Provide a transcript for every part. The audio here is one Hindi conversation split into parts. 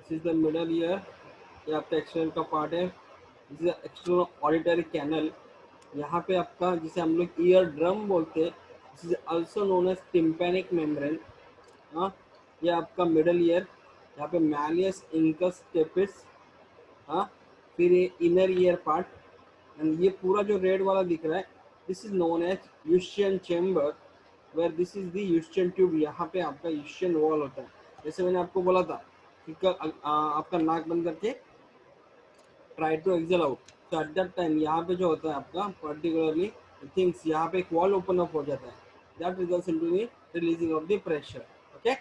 This is the middle ear, ये आपका एक्सटर्नल का पार्ट है। This is external auditory canal. यहाँ पे आपका जिसे हम लोग ईयर ड्रम बोलते हैं, this is also known as tympanic membrane. हाँ, ये आपका मिडल ईयर, यहाँ पे मैलियस इंकस स्टेपिस। हाँ, फिर ये इनर ईयर पार्ट, एंड ये पूरा जो रेड वाला दिख रहा है, this is known as Eustachian chamber, where this is the Eustachian tube. यहाँ पे आपका यूस्टियन वॉल होता है। जैसे मैंने आपको बोला था कि आपका नाक बंद करके ट्राई टू एक्सेल आउट, तो एट दैट टाइम यहाँ पे जो होता है आपका पर्टिकुलरली थिंग्स, यहाँ पे एक वॉल ओपन अप हो जाता है, that results into the releasing of the pressure. Okay,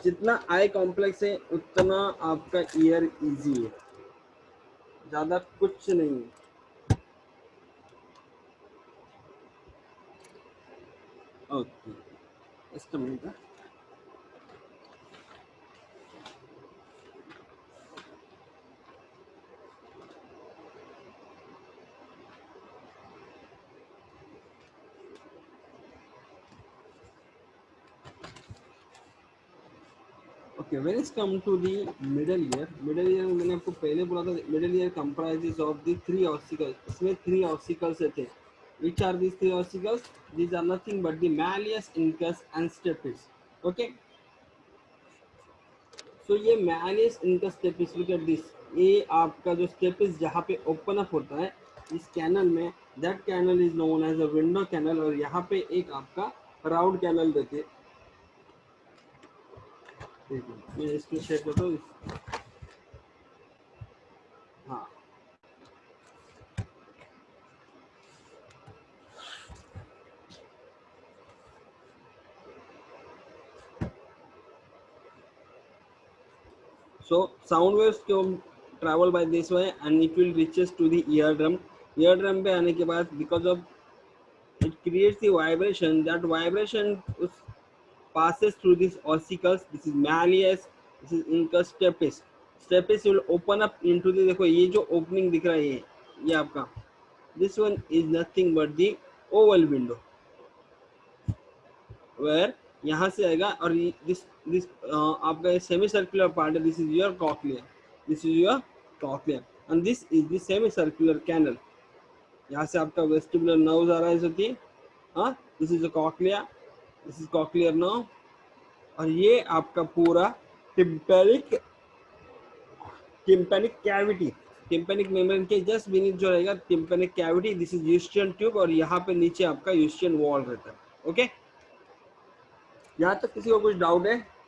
जितना आई कॉम्प्लेक्स है उतना आपका ईयर इजी है, ज्यादा कुछ नहीं है। Okay, just a minute. Okay, when it's come to the middle ear में मैंने आपको पहले बोला था middle ear comprises of the three ossicles। इसमें three ossicles थे। Which are these three ossicles? These are nothing but the malleus, incus and stapes। Okay, so ये malleus, incus, stapes, look at this। ये आपका जो stapes जहाँ पे open up होता है इस कैनल में, that canal is known as a window canal, और यहाँ पे एक आपका राउंड कैनल देते हैं। मैं इसको शेयर करता हूँ। हाँ, so sound waves can travel by this way and it will reaches to the eardrum। eardrum पे आने के बाद because of it creates the vibration, that vibration passes through these ossicles। this is malleus, this is incus, stapes। stapes will open up into the, देखो ये जो opening दिख रहा है ये आपका, this one is nothing but the oval window, where यहाँ से आएगा और दिस आपका सेमी सर्कुलर पार्ट है, this is your cochlear, this is your cochlear and this is the semi circular canal. यहाँ से आपका वेस्टिबुलर नर्व्स आ रहा है होती है। हाँ, this is the cochlea, this is cochlear nerve, और ये आपका पूरा tympanic tympanic cavity, tympanic membrane के जस्ट बीनीथ जो रहेगा tympanic cavity, this is Eustachian tube, और यहाँ पे नीचे आपका यूस्टियन वॉल रहता है। ओके, यहाँ तक किसी को कुछ डाउट है?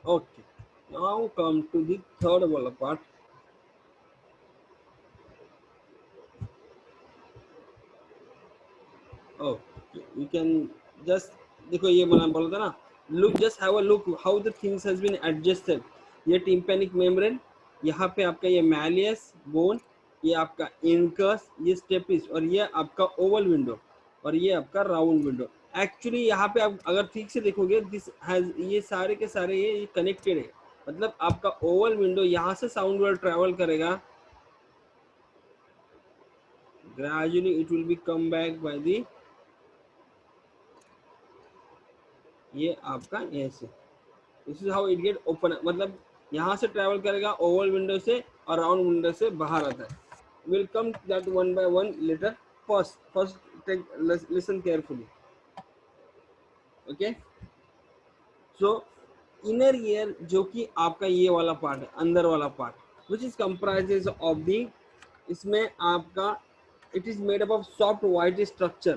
Okay, now come to the third wall part। Oh, you can just देखो ये मैंने बोला था ना, look, just have a look how the things has been adjusted। ये tympanic membrane, यहाँ पे आपका ये malleus bone, ये आपका incus, ये stapes, और ये आपका oval window, और ये आपका round window। एक्चुअली यहाँ पे आप अगर ठीक से देखोगे दिस हैज, ये सारे के सारे ये कनेक्टेड है। मतलब आपका ओवल विंडो यहाँ से साउंड वेव ट्रेवल करेगा, gradually it will be come back by the, ये आपका ऐसे, this is how it get open. मतलब यहाँ से ट्रेवल करेगा ओवल विंडो से और राउंड विंडो से बाहर आता है। Will come that one by one letter. First take listen carefully. Okay, so inner ear जो कि आपका ये वाला पार्ट है, अंदर वाला part, which is comprises of the, इसमें आपका it is made up of soft white structure।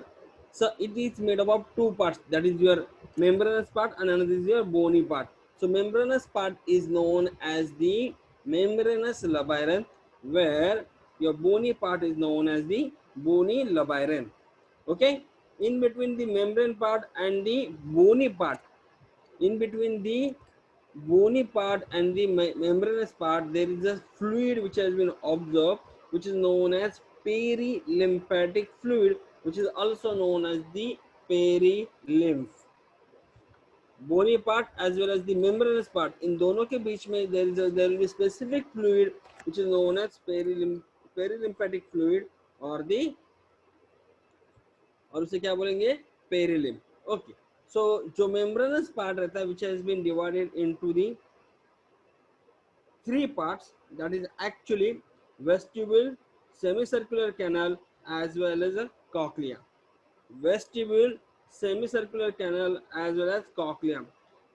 So it is made up of two parts, that is your membranous part and another is your bony part। So membranous part is known as the membranous labyrinth, where your bony part is known as the bony labyrinth। Okay, in between the membrane part and the bony part, in between the bony part and the membranous part, there is a fluid which has been observed, which is known as perilymphatic fluid, which is also known as the perilymph. Bony part as well as the membranous part, इन दोनों के बीच में there will be specific fluid which is known as perilymphatic fluid और द, और उसे क्या बोलेंगे, पेरिलिम. ओके, सो जो मेम्ब्रेनस पार्ट रहता है which has been divided into the three parts, that is actually vestibule, semicircular canal as well as a cochlea. Vestibule, semicircular canal as well as cochlea.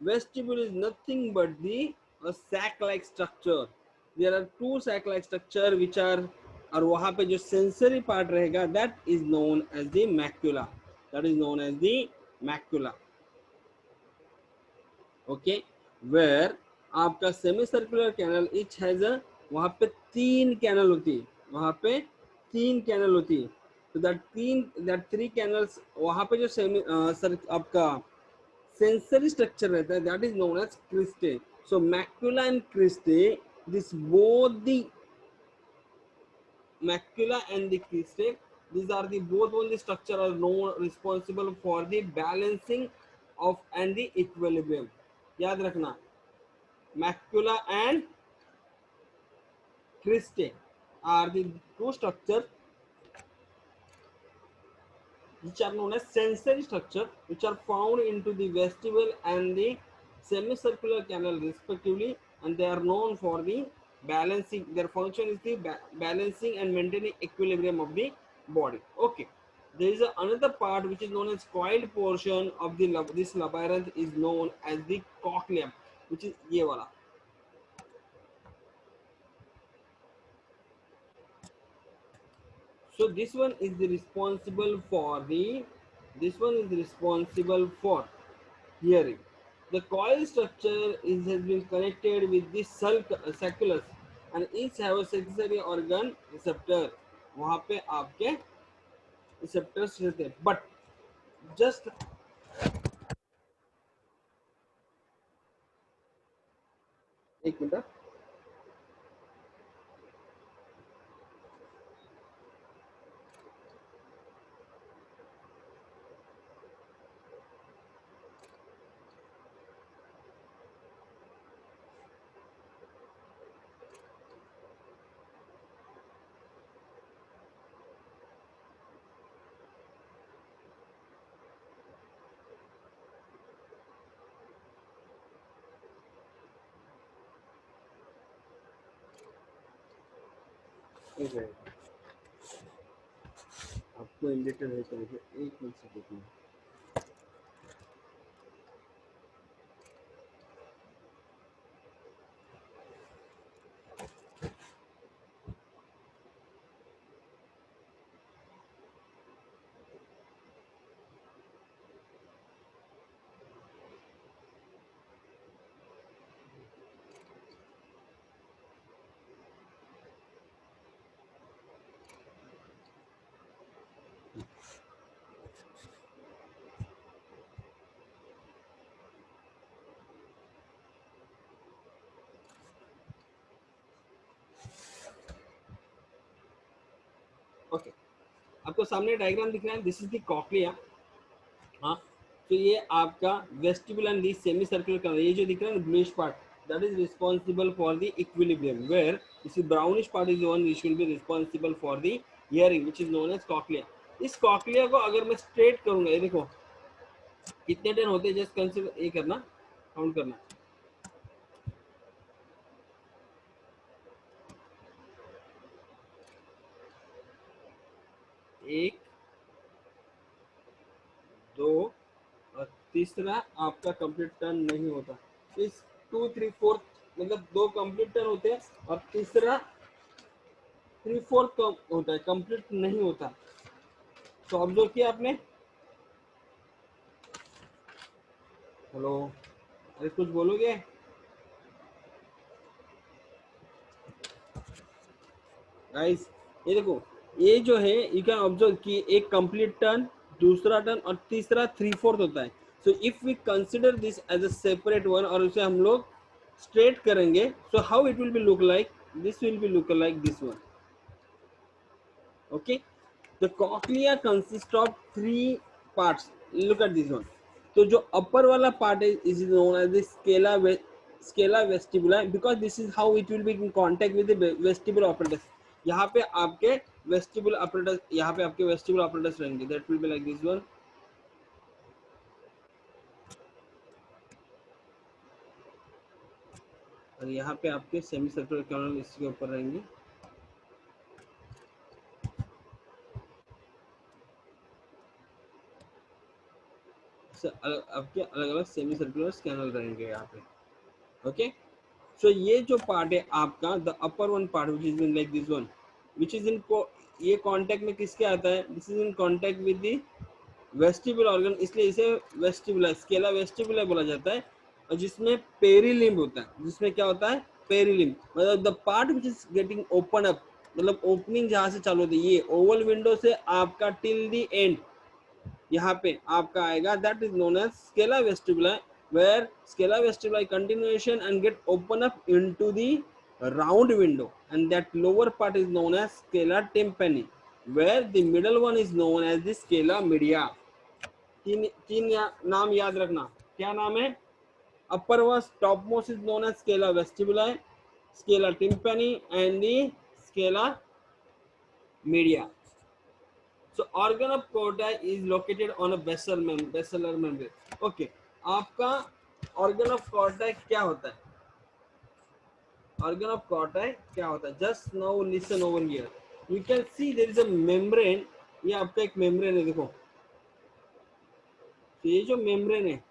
Vestibule is nothing but the a sac like structure. There are two sac like structure which are, और वहाँ पे जो sensory part रहेगा that is known as the macula. That is known as the macula. Okay, where आपका semi circular canal each has a, वहां पे तीन कैनल होती है, वहां पे तीन कैनल होती है. तो दैट थ्री कैनल्स, वहां पे जो सेमी आपका सेंसरी स्ट्रक्चर रहता है that is known as cristae. So macula and cristae, this both the macula and the cristae, these are the both only structure are known responsible for the balancing of and the equilibrium. याद रखना, macula and cristae are the two structures which are known as sensory structure, which are found into the vestibule and the semicircular canal respectively, and they are known for the balancing. Their function is the balancing and maintaining equilibrium of the body. Okay, there is another part which is known as coiled portion of the this labyrinth is known as the cochlea, which is ये वाला. So this one is the responsible for the, this one is responsible for hearing. The coil structure is has been connected with the sulcus and each have a sensory organ receptor. वहाँ पे आपके receptors रहते हैं. But just एक मिनट. एक मिनट, आपको इंडिकेटर है तो एक मिनट से देखिए. ओके, आपको सामने डायग्राम दिख रहा है. This is the cochlea. हाँ, तो ये आपका vestibule and this semi circular canal, ये जो दिख रहा है ना bluish part, that is responsible for the equilibrium, where this brownish part is the one which will be responsible for the hearing which is known as cochlea. इस कॉक्लिया को अगर मैं स्ट्रेट करूंगा, ये देखो कितने टन होते हैं, जस्ट कंसीडर ये करना, काउंट करना. एक, दो और तीसरा आपका कंप्लीट टर्न नहीं होता. इस 2 3 4 मतलब दो कंप्लीट टर्न होते हैं और तीसरा 3/4 होता है, कंप्लीट नहीं होता. तो ऑब्जर्व किया आपने. हेलो, अरे कुछ बोलोगे. गाइस ये देखो, ये जो है यू कैन ऑब्जर्व कि एक कंप्लीट टर्न, दूसरा टर्न और तीसरा 3/4 होता है. So if we consider this as a separate one और उसे हम लोग स्ट्रेट करेंगे, so how it will be look like, this will be look like this one. Okay, the cochlea consists of three parts. Look at this one. तो जो अपर वाला part is known as the scala vestibuli, because this is how it will be in contact with the vestibular apparatus। यहाँ पे आपके वेस्टिबुलर apparatus, यहाँ पे आपके वेस्टिबुलर apparatus रहेंगे, that will be like this one. और यहाँ पे आपके सेमी सर्कुलर कैनल इसके ऊपर रहेंगे। आपके अलग अलग सेमी सर्कुलर कैनल रहेंगे यहाँ पे। ओके, सो ये जो पार्ट है आपका, the upper one part which is in like this one, which is in ये कांटेक्ट में किसके आता है, this is in contact with the vestibular organ, इसलिए इसे वेस्टिबुलर स्केला वेस्टिबुलर बोला जाता है। और जिसमें पेरीलिम्ब होता है, जिसमें क्या होता है, पेरीलिम्ब, मतलब the part which is getting open up, मतलब ओपनिंग जहां से चालू होती है, ये ओवल विंडो से आपका टिल द एंड यहाँ पे आपका आएगा, that is known as scala vestibuli, where scala vestibuli continuation and get open up into the round window, and that lower part is known as scala tympani, where the middle one is known as the scala media। तीन तीन नाम याद रखना, क्या नाम है, अपर was topmost is known as scala vestibuli, scala tympani and the scala media। So organ of Corti is located on a basilar membrane। Okay, आपका organ of Corti क्या होता है, organ of Corti क्या होता है, just now listen over here, you can see there is a membrane, ये आपका एक membrane है, देखो, तो ये जो membrane है,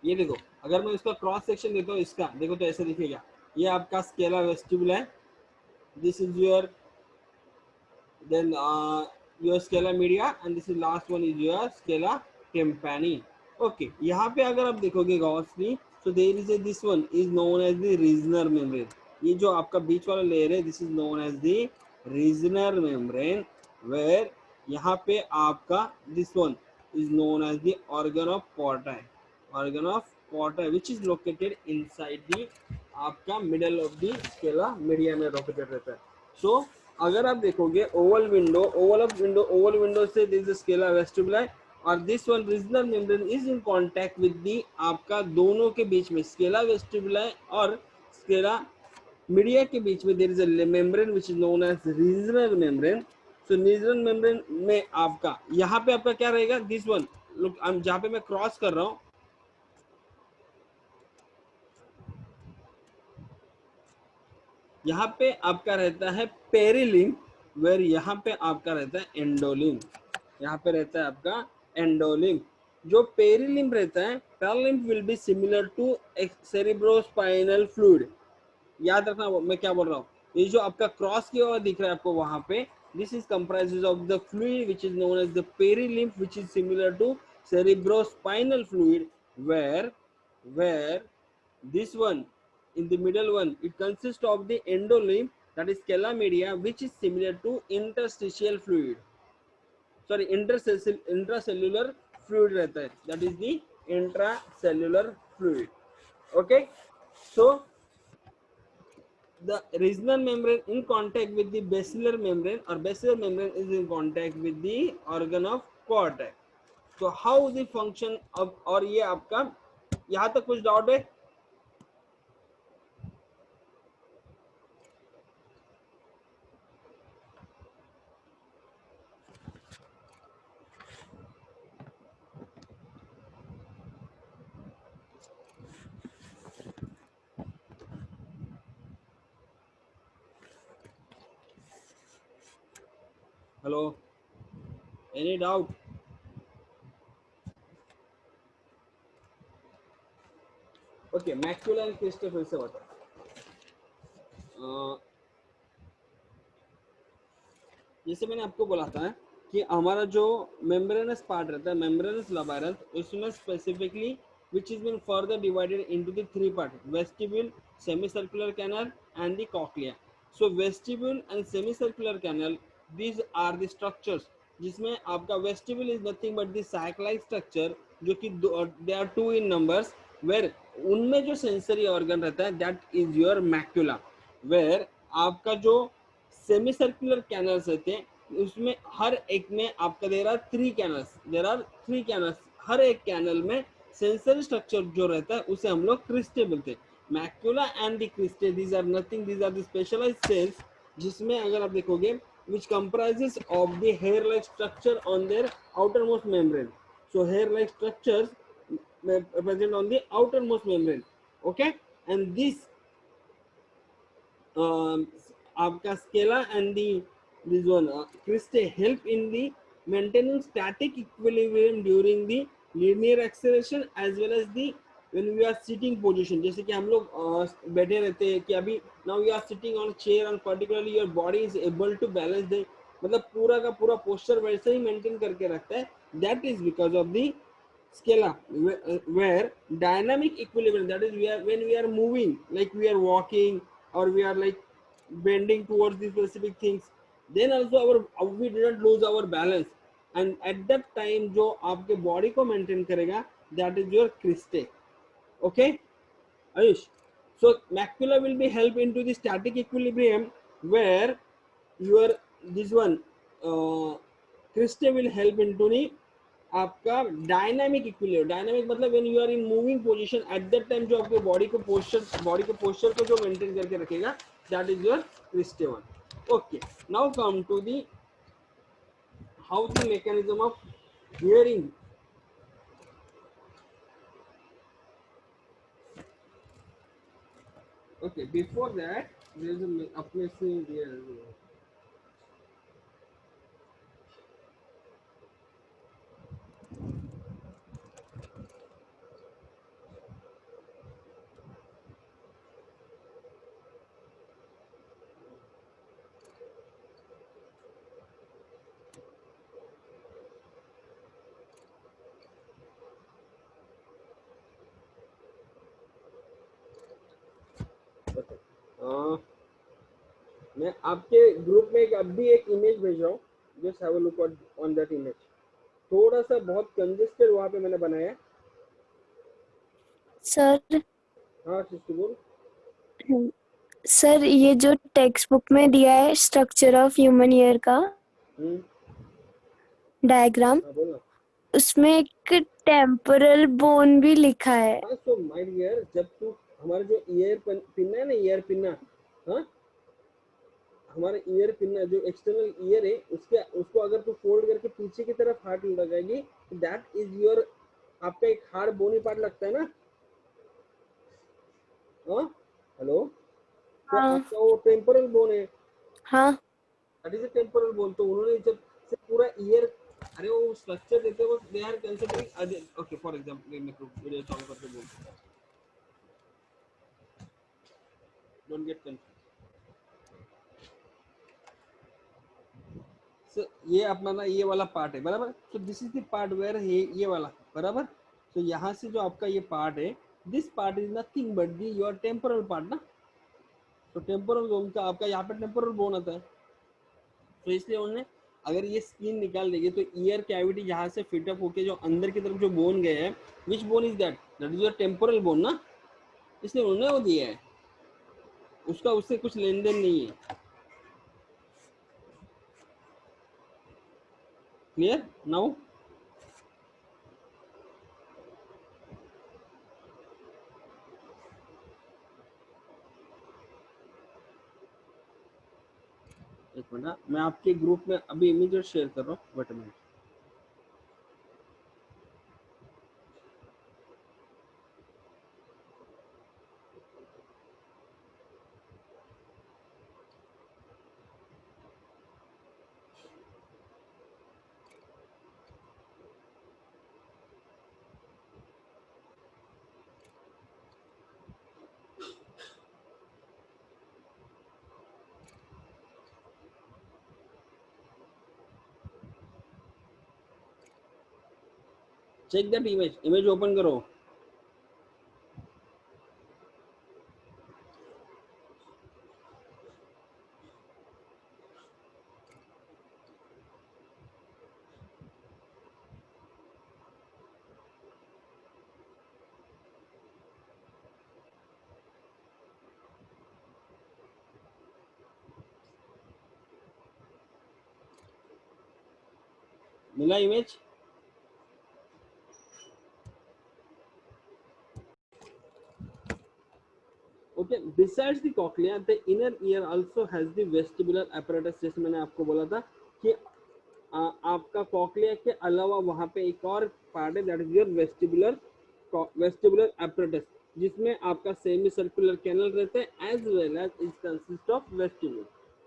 ये देखो, अगर मैं इसका क्रॉस सेक्शन देता हूँ, इसका देखो तो ऐसे दिखेगा, ये आपका स्केला वेस्टिबुला है, this is your, then your scala media, and this is last one is your scala tympani। okay, यहाँ पे अगर आप देखोगे गॉसली, so there is a this one is known as the Reissner membrane। ये जो आपका बीच वाला लेयर है, this is known as the Reissner membrane, where यहाँ पे आपका this one is known as the organ of Corti, organ of Corti which is located inside the आपका middle of the scala media में located रहता है। so अगर आप देखोगे ओवल विंडो से दिस स्केला वेस्टिबुला, और this one regional membrane is in contact with the आपका दोनों के बीच में, स्केला वेस्टिबुला और स्केला मीडिया के बीच में there is a membrane which is known as regional membrane. So regional membrane में आपका यहाँ पे आपका क्या रहेगा, दिस वन लुक, जहाँ पे मैं क्रॉस कर रहा हूँ, यहाँ पे आपका रहता है पेरिलिंग, वेर यहाँ पे आपका रहता है एंडोलिम, यहाँ पे रहता है आपका एंडोलिम। जो पेरिलिम रहता है, perilymph will be similar to cerebrospinal fluid. याद रखना मैं क्या बोल रहा हूँ, ये जो आपका क्रॉस किया हुआ दिख रहा है आपको वहां पे, this is comprises of the fluid which is known as the perilymph which is similar to cerebrospinal fluid, where where this one in the middle one it consists of the endolymph, that is scala media, which is similar to interstitial fluid, sorry intracellular fluid रहता है, that is the intracellular fluid। okay, so the regional membrane in contact with the basilar membrane, or basilar membrane is in contact with the organ of Corti। so how the function of, और ये आपका यहाँ तक कुछ डाउट है, hello, any doubt? Okay, macular crystal फिर से बता, जैसे मैंने आपको बोला था कि हमारा जो मेम्ब्रेनस पार्ट रहता है, मेम्ब्रेनस लबारंथ, उसमें specifically which is been further divided into the three parts: vestibule, semicircular canal and the cochlea. So vestibule and semicircular canal, these are the structures जिसमें आपका vestibule is nothing but the sac like structure, जो कि they are two in numbers, where उनमें जो सेंसरी ऑर्गन रहता है that is your macula, where आपका जो सेमी सर्कुलर कैनल्स रहते हैं उसमें हर एक में आपका देर आर थ्री कैनल्स, हर एक कैनल में सेंसरी स्ट्रक्चर जो रहता है उसे हम लोग क्रिस्टे बोलते हैं। Macula and the cristae, these are nothing, these are the specialized cells, जिसमें अगर आप देखोगे which comprises of the hair like structure on their outermost membrane. So hair like structures present on the outermost membrane. Okay, and this आपका scala and the this one cristae help in the maintaining static equilibrium during the linear acceleration as well as the when we are sitting position. जैसे कि हम लोग बैठे रहते हैं कि अभी now you are sitting on a chair and particularly your body is able to balance the, मतलब पूरा का पूरा पोस्चर वैसे ही मेंटेन करके रखता है, that is because of the scala, where dynamic equilibrium, that is we are when we are moving, like we are walking or we are like bending towards the specific things, then also our we do not lose our balance, and at that time जो आपके बॉडी को मेंटेन करेगा that is your cristae. Okay, Ayush, so macula will be help into the static equilibrium, where your this one uh, cristae will help into the आपका डायनामिक इक्विलिब्रियम। डायनामिक मतलब when you are in moving position at that time जो आपके बॉडी के पोस्चर को जो मेंटेन करके रखेगा that is your cristae one. Okay, now come to the how the mechanism of hearing. Okay, before that there is अपने से मैं आपके ग्रुप में अभी एक इमेज भेज रहा हूँ, just have a look on that image. थोड़ा सा बहुत कंजेस्टेड वहां पे मैंने बनाया है। सर हाँ सृष्टि बोल। सर ये जो टेक्स्ट बुक में दिया है स्ट्रक्चर ऑफ ह्यूमन ईयर का डायग्राम, हाँ बोल ना। उसमें एक टेम्पोरल बोन भी लिखा है। हाँ सो माय डियर, जब तू हमारा जो ईयर पिन्ना है ना, ईयर पिन्ना, हाँ हमारा ईयर पिन्ना जो एक्सटर्नल ईयर है उसके उसको अगर तू फोल्ड करके पीछे की तरफ हाथ लगाएगी दैट इज योर, आपका एक हार्ड बोनी पार्ट लगता है ना। हाँ हेलो, तो हाँ आपका वो टेम्पोरल बोन है, हाँ that is a temporal bone. तो उन्होंने जब से पूरा ईयर, अरे वो स्ट्रक्चर देते हैं वो they are considering. Okay for example मैं वीडियो चालू करके बोलता हूँ, डोंट गेट कंफ्यूज। सो ये अपना ना ये वाला पार्ट है बराबर, so this is the part where ये वाला बराबर। तो यहाँ से जो आपका ये पार्ट है, this part is nothing but the your temporal part ना। तो टेम्पोरल बोन का आपका यहाँ पे टेम्पोरल बोन आता है, तो इसलिए उन्होंने अगर ये स्किन निकाल देंगे तो ईयर कैविटी यहाँ से फिटअप होके जो अंदर की तरफ जो बोन गए हैं, which bone is that, that is your temporal bone ना, इसलिए उन्होंने वो दिया है, उसका उससे कुछ लेन देन नहीं है। Clear now? एक मिनट, मैं आपके ग्रुप में अभी इमीडिएट शेयर कर रहा हूँ, wait a minute. Check that image, image open करो। मिला image? Okay, besides the cochlea the inner ear also has the vestibular apparatus, जैसे मैंने आपको बोला था कि आपका कॉक्लिया के अलावा वहां पे एक और पार्ट है, that is your vestibular apparatus, जिसमें आपका सेमी सर्कुलर कैनल रहते हैं as well as is consist of vestibule.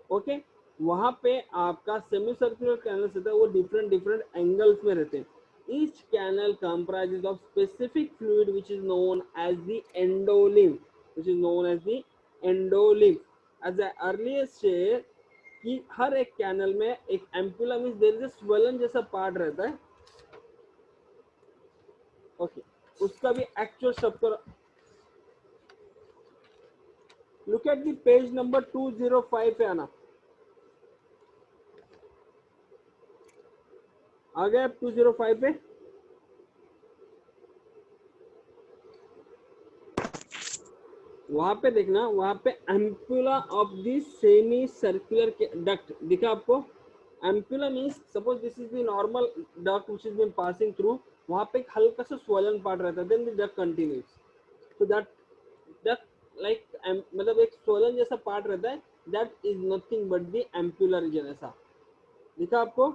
Okay, वहां पे आपका सेमी सर्कुलर कैनल रहता है, वो डिफरेंट डिफरेंट एंगल्स में रहते हैं। Each canal comprises of specific fluid which is known as the endolymph, which is known as the endolymph। as I earlier said कि हर एक कैनल में एक ampulla means there is a swollen जैसा पार्ट रहता है। ओके, उसका भी actual structure, look at the page number 205 पे आना, आ गए आप 205 पे? वहां पे देखना, वहां पे ampulla of the semi circular duct दिखा आपको? Ampulla means suppose this is the normal duct which is been passing through, वहां पे एक हल्का सा स्वलन पार्ट रहता है, देन द डक्ट कंटिन्यूज। तो दैट डक्ट लाइक मतलब एक स्वलन जैसा पार्ट रहता है, that is nothing but the ampulla region. ऐसा दिखा आपको?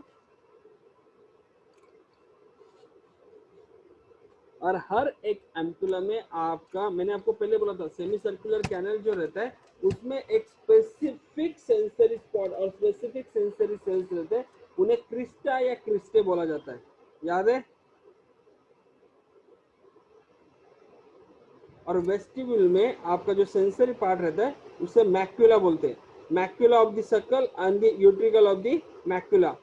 और हर एक एम्पुला में आपका, मैंने आपको पहले बोला था, सेमी सर्कुलर कैनल जो रहता है उसमें एक स्पेसिफिक सेंसरी स्पॉट और स्पेसिफिक सेंसरी सेल्स रहते हैं, उन्हें क्रिस्टा या क्रिस्टे बोला जाता है, याद है? और वेस्टिब्यूल में आपका जो सेंसरी पार्ट रहता है उसे मैक्यूला बोलते हैं, macula of the saccule and the utricle of the macula.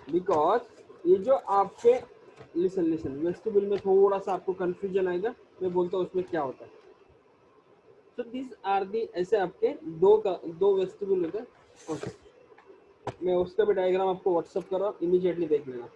Because ये जो आपके, लिसन लिसन, वेस्टिब्यूल में थोड़ा सा आपको कंफ्यूजन आएगा, मैं बोलता हूँ उसमें क्या होता है। तो दिस आर दी, ऐसे आपके दो वेस्टिब्यूल होते हैं। ओके, मैं उसका भी डायग्राम आपको व्हाट्सअप कर रहा हूँ, इमीडिएटली देख लेना।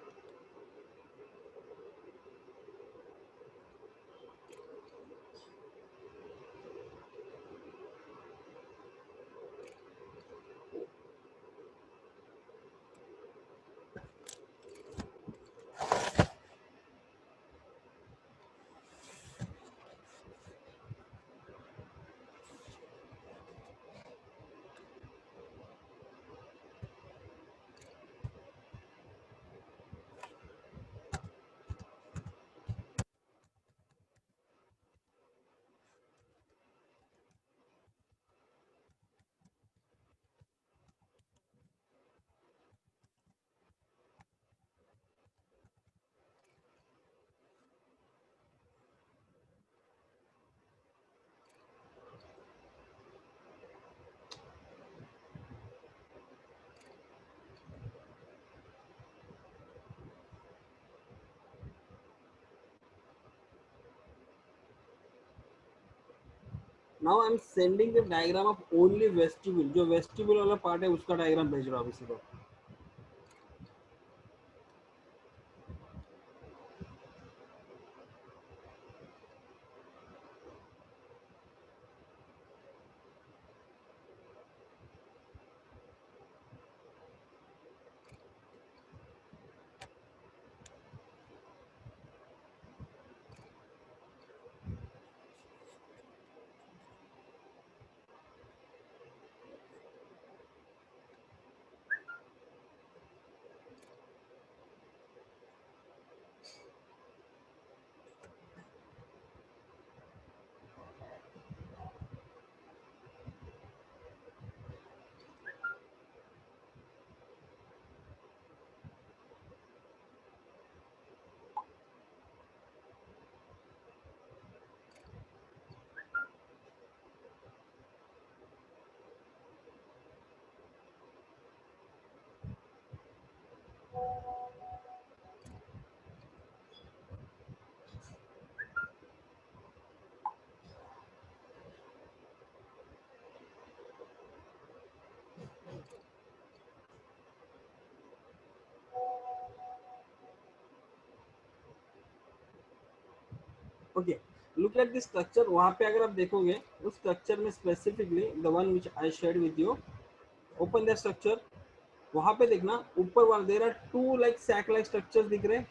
Now I am sending the diagram of only vestibule, जो वेस्टिब्यूल वाला पार्ट है उसका डायग्राम भेज रहा हूँ अभी सीधा। Okay, look at this structure. वहाँ पे अगर आप देखोगे उस स्ट्रक्चर में specifically the one which I shared with you, open the structure. वहाँ पे देखना ऊपर वाला there are two like sac like structures दिख रहे हैं,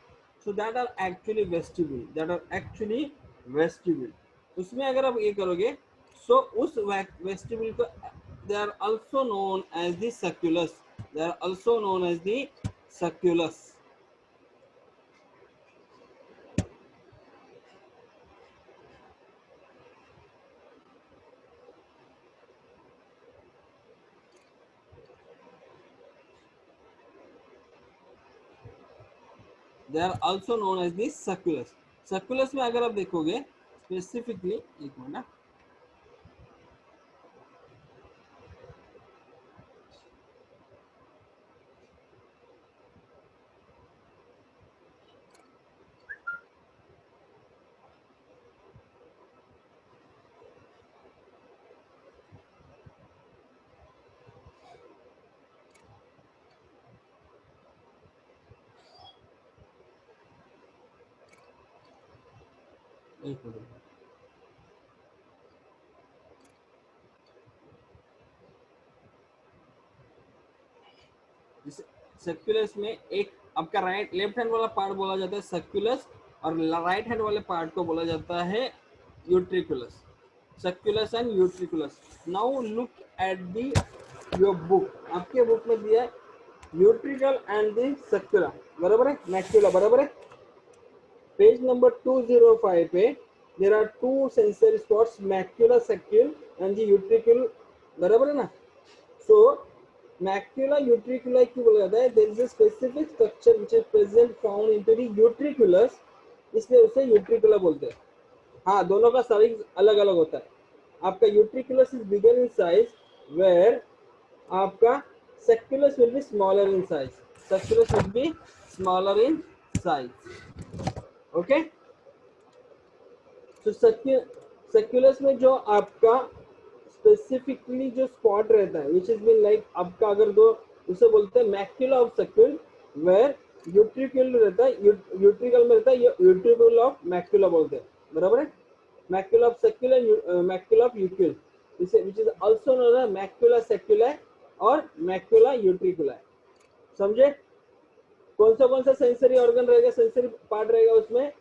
so that are actually vestibule, that are actually vestibule. उसमें अगर आप ये करोगे सो उस वेस्टिब्यूल को they are also known as the sacculus, they are also known as the sacculus. They are also known as the sacculus. Sacculus में अगर आप देखोगे स्पेसिफिकली, एक मिनट, एक मिनट। सर्कुलस में एक आपका राइट लेफ्ट हैंड वाला पार्ट बोला जाता है सर्कुलस, और राइट हैंड वाले पार्ट को बोला जाता है utriculus. Sacculus and utriculus. Now look at the your book, आपके बुक में दिया है यूट्रिकल एंड दी सर्कुलर, बराबर है, मैक्यूला, बराबर है। पेज नंबर 205 पे there are two sensory spots, macula saccule and the utricle, बराबर है ना। सो मैक्यूला यूट्रिकुला की बोला जाता है, there is a specific structure which is present found into the utriculus, इसलिए उसे यूट्रिकुला बोलते हैं। हाँ, दोनों का साइज अलग अलग होता है। आपका utriculus is bigger in size, where आपका sacculus will be smaller in size, sacculus will be smaller in size. Okay, तो सर्कुलस में जो आपका स्पेसिफिकली जो स्पॉट रहता है विच इज बीन लाइक आपका, अगर दो उसे बोलते हैं macula of saccule, where utricle रहता है, यूट्रिकल में रहता है, यूट्रिकल ऑफ मैक्यूला बोलते हैं, बराबर है। Macula of saccule and macula of utricle, इसे which is also known as macula saccula और मैक्यूला यूट्रिकुला। समझे? कौन सा सेंसरी ऑर्गन रहेगा, सेंसरी पार्ट रहेगा उसमें,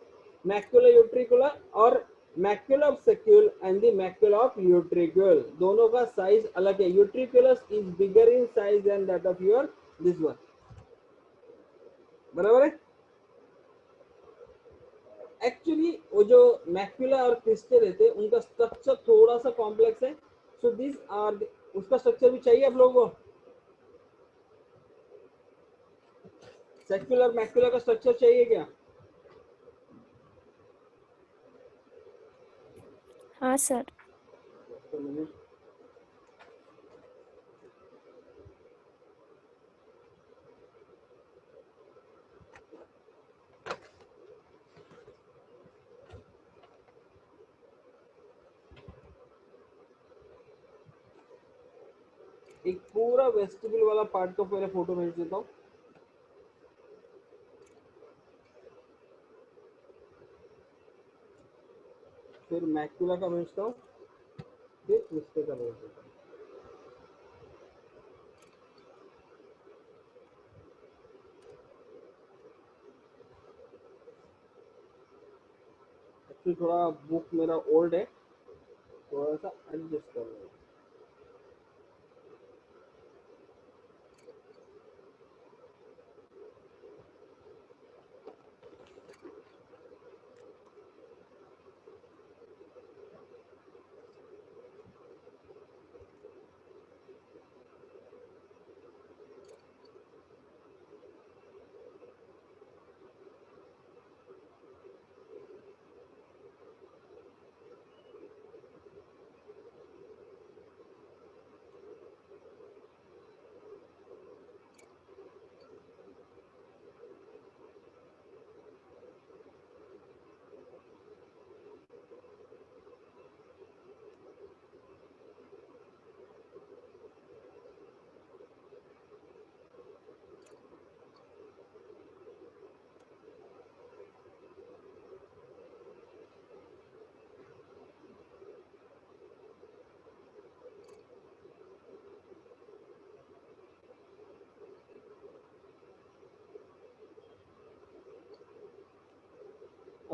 मैक्यूला यूट्रिकुला और macula of saccule and the macula of utricle. दोनों का साइज अलग है, utriculus is bigger in size than that of your this one, बराबर है। एक्चुअली वो जो मैक्यूला और क्रिस्टल रहते हैं उनका स्ट्रक्चर थोड़ा सा कॉम्प्लेक्स है, सो दिस आर, उसका स्ट्रक्चर भी चाहिए आप लोगों को, सर्क्यूलर मैक्यूला का स्ट्रक्चर चाहिए क्या? हाँ सर। तो मैंने एक पूरा वेस्टिबल वाला पार्ट को पहले फोटो भेज देता हूँ, फिर मैक्यूला का भेजता हूँ, फिर क्रिस्टल का भेज देता हूँ। एक्चुअली थोड़ा बुक मेरा ओल्ड है, थोड़ा सा एडजस्ट कर रहा हूँ।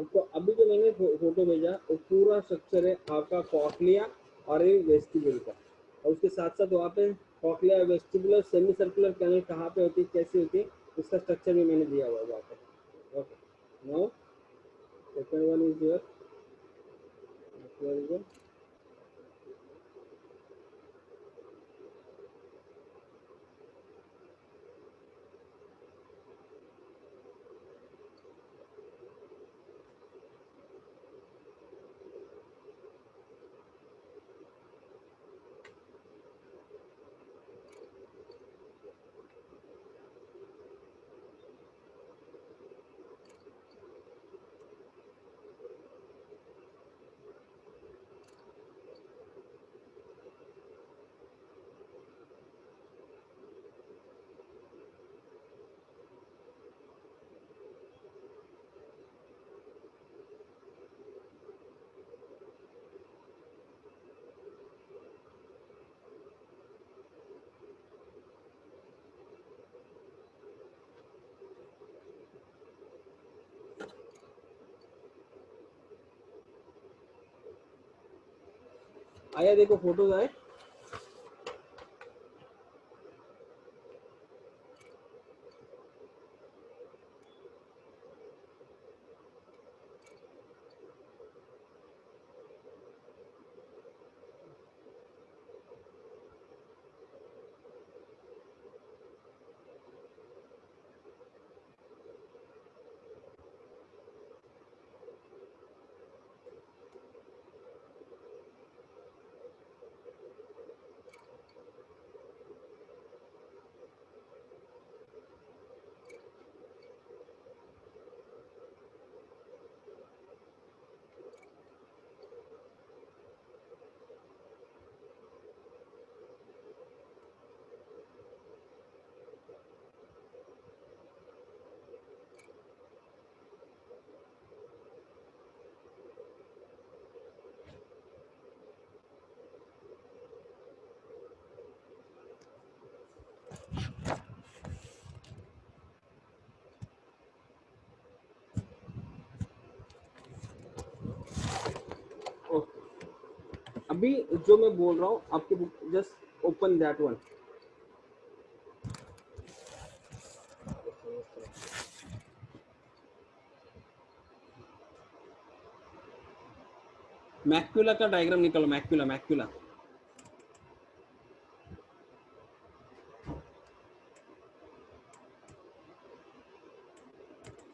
आपको अभी जो मैंने फोटो भेजा वो पूरा स्ट्रक्चर है आपका कॉकलिया और ये वेस्टिबुल का, और उसके साथ साथ वहाँ पे cochlea vestibular semi circular canal कहाँ पे होती है, कैसे होती है, उसका स्ट्रक्चर भी मैंने दिया हुआ है वहाँ पे। Okay, now second one is your आया, देखो फोटोज आए। ओके, अभी जो मैं बोल रहा हूँ आपके book, just open that one. Macula का डायग्राम निकालो, मैक्यूला मैक्यूला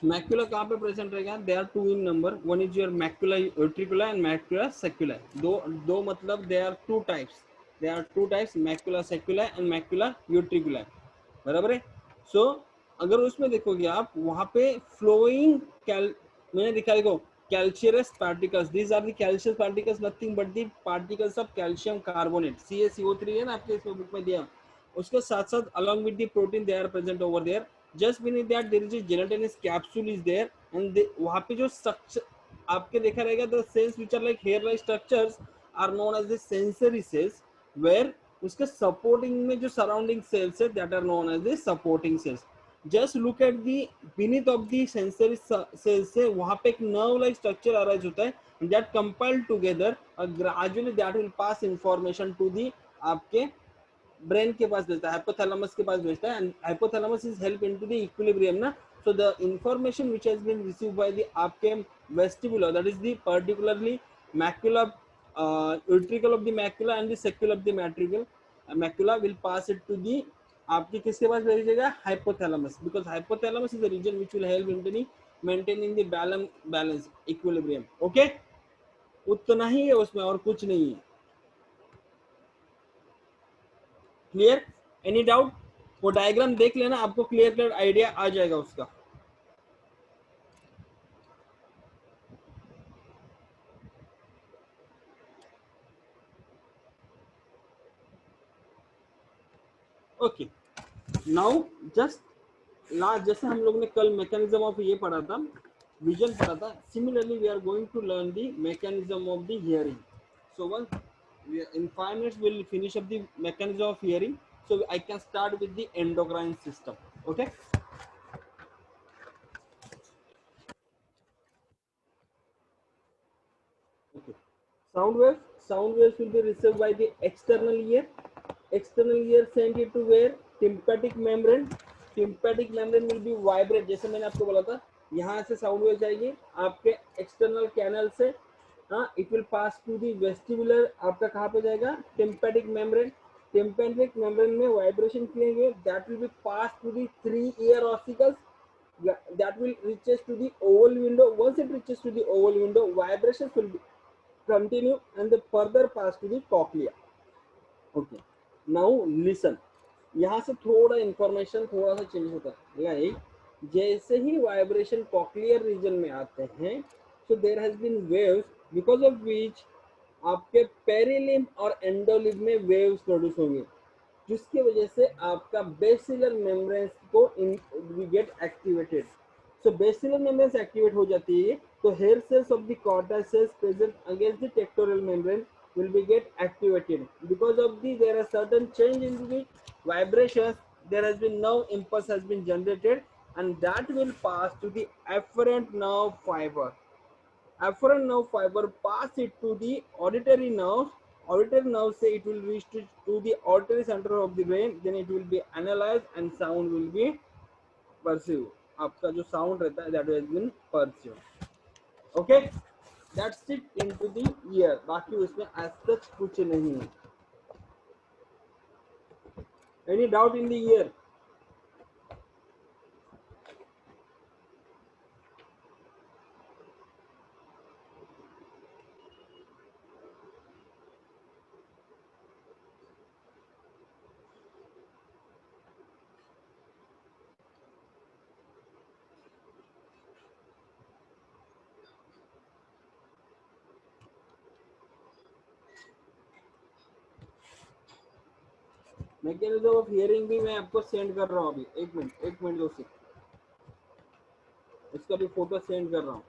मैक्यूला कहाँ पे प्रेजेंट रहेगा? They are two in number, one is your macula utricula and macula saccula. दो दो मतलब they are two types, they are two types, macula saccula and macula utricula, बराबर है। सो अगर उसमें देखोगे आप वहां पे फ्लोइंग कैल मैंने दिखा, देखो calcareous particles, these are the calcareous particles, nothing but the particles of calcium carbonate, CaCO3 है ना आपके इसमें बुक में दिया, उसके साथ साथ along with the protein they are present over there, just beneath that there is a gelatinous capsule is there, and वहाँ पे जो structure आपके देखा रहेगा, the cells which are like hair like structures are known as the sensory cells, where उसके सपोर्टिंग में जो सराउंडिंग सेल्स है that are known as the supporting cells. Just look at the beneath of the sensory cells से वहां पे एक नर्व लाइक स्ट्रक्चर अराइज होता है दैट कंपाइल टुगेदर और gradually that will pass information to the आपके ब्रेन के पास भेजता है, हाइपोथैलेमस के पास भेजता है, and hypothalamus is help into the equilibrium ना। So the information which has been received by the आपके vestibular, that is the particularly macula ventricle of the macula and the secule of the macula will pass it to the आपके किसके पास भेजेगा? Hypothalamus, because hypothalamus is the region which will help in the maintaining the balance equilibrium. Okay, उतना ही है उसमें और कुछ नहीं है। क्लियर? Any doubt? वो डायग्राम देख लेना, आपको क्लियर क्लियर आइडिया आ जाएगा उसका। ओके, नाउ जस्ट लास्ट, जैसे हम लोग ने कल मैकेनिज्म ऑफ ये पढ़ा था, विजन पढ़ा था, similarly we are going to learn the mechanism of the hearing. So one in 5 minutes we'll finish up the mechanism of hearing, so I can start with the endocrine system. Okay, Sound waves will be received by the external ear. External ear send it to where? Tympanic membrane. Tympanic membrane will be vibrate. जैसे मैंने आपको बोला था, यहाँ से साउंड वेव जाएगी आपके एक्सटर्नल कैनल से, हाँ, it will pass to the vestibular, आपका कहाँ पे जाएगा? Tympanic membrane. टिम्पैटिक मेम्ब्रेन में vibration create, that will be pass to the 3 ear ossicles, that will reaches to the oval window. Once it reaches to the oval window, vibrations will be continue and they further pass to the cochlea. Okay, now listen. यहाँ से थोड़ा इंफॉर्मेशन थोड़ा सा चेंज होता है. लाइक जैसे ही वाइब्रेशन कॉक्लियर रीजन में आते हैं, so there has been waves because of which आपके पेरिलिम और एंडोलिम में वेव्स प्रोड्यूस होंगे, जिसकी वजह से आपका बेसिलर मेम्ब्रेन्स को we get activated. So basilar membranes activate हो जाती है तो hair cells of the Corti cells present against the tectorial membrane will be get activated. Because of the there are certain change in the vibrations, there has been nerve impulse has been generated, and that will pass to the afferent nerve fiber. Afferent nerve fiber pass it to the auditory nerve. Auditory nerve say it will reach to the auditory center of the brain, then it will be analyzed and sound will be perceived. आपका जो sound रहता है that has been perceived. Okay, that's it into the ear. बाकी उसमें as such कुछ नहीं है. Any doubt in the ear? Mechanism of hearing भी मैं आपको सेंड कर रहा हूँ अभी. एक मिनट दो सेकंड, इसका भी फोटो सेंड कर रहा हूँ.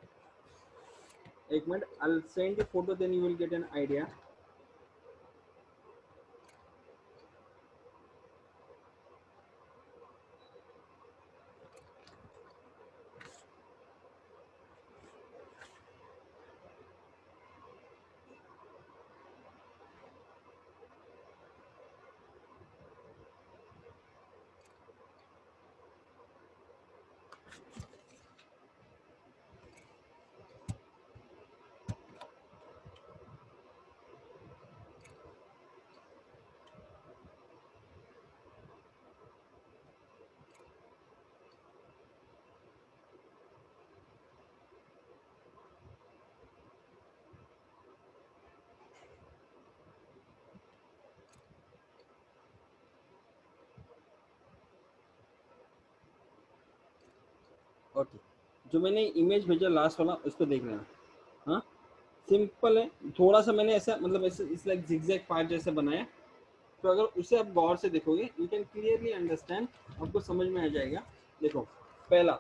एक minute, I'll send the photo, then you will get an idea. Okay, जो मैंने इमेज भेजा लास्ट वाला उसको देख लेना. हाँ, सिंपल है. थोड़ा सा मैंने ऐसा मतलब ऐसे इस लाइक जिगजैग पार्ट जैसे बनाया, तो अगर उसे आप गौर से देखोगे यू कैन क्लियरली अंडरस्टैंड, आपको समझ में आ जाएगा. देखो, पहला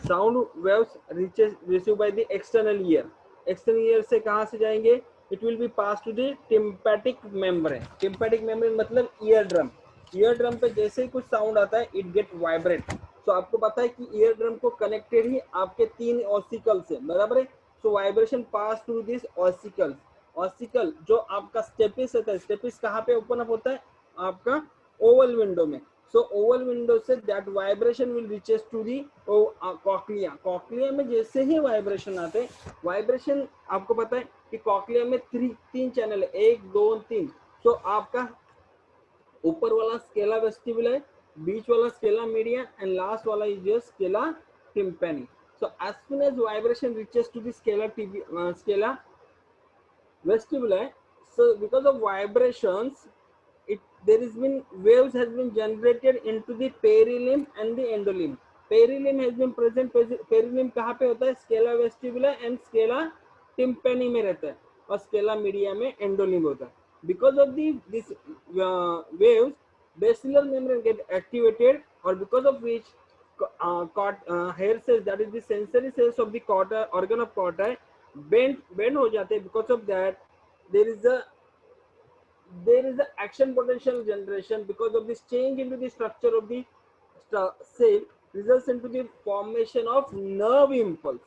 sound waves receive by the external ear. External ear से कहाँ से जाएंगे? It will be pass to the tympanic membrane. Tympanic membrane मतलब ईयर ड्रम. ईयर ड्रम पे जैसे ही कुछ साउंड आता है इट गेट वाइब्रेट. तो आपको पता है कि ईयर ड्रम को कनेक्टेड ही आपके 3 ऑसिकल से, बराबर है. So vibration pass through this ossicle. Ossicle जो आपका स्टेपिस होता है, स्टेपिस कहाँ पे ओपन अप होता है? आपका ओवल विंडो में. सो ओवल विंडो से that vibration will reaches to the cochlea. Cochlea में जैसे ही वाइब्रेशन आते हैं, वाइब्रेशन आपको पता है कि कॉक्लिया में 3 चैनल है, 1 2 3. सो आपका ऊपर वाला स्केला वेस्टिबुला है, बीच वाला स्केला मीडिया, एंड लास्ट वाला is your scala tympani. So as soon as vibration reaches to the scala vestibuli, so because of vibrations, there has been waves has been generated into the perilimb and the endolimb. Perilimb has been present. Perilimb कहाँ पे होता है? Scala vestibuli and scala tympani में रहता है, और scala media में endolimb होता है. Because of this waves, basilar membrane get activated, or because of which hair cells, that is the sensory cells of the organ of corti, bend हो जाते हैं. Because of that, there is a action potential generation. Because of this change into the structure of the cell results into the formation of nerve impulse.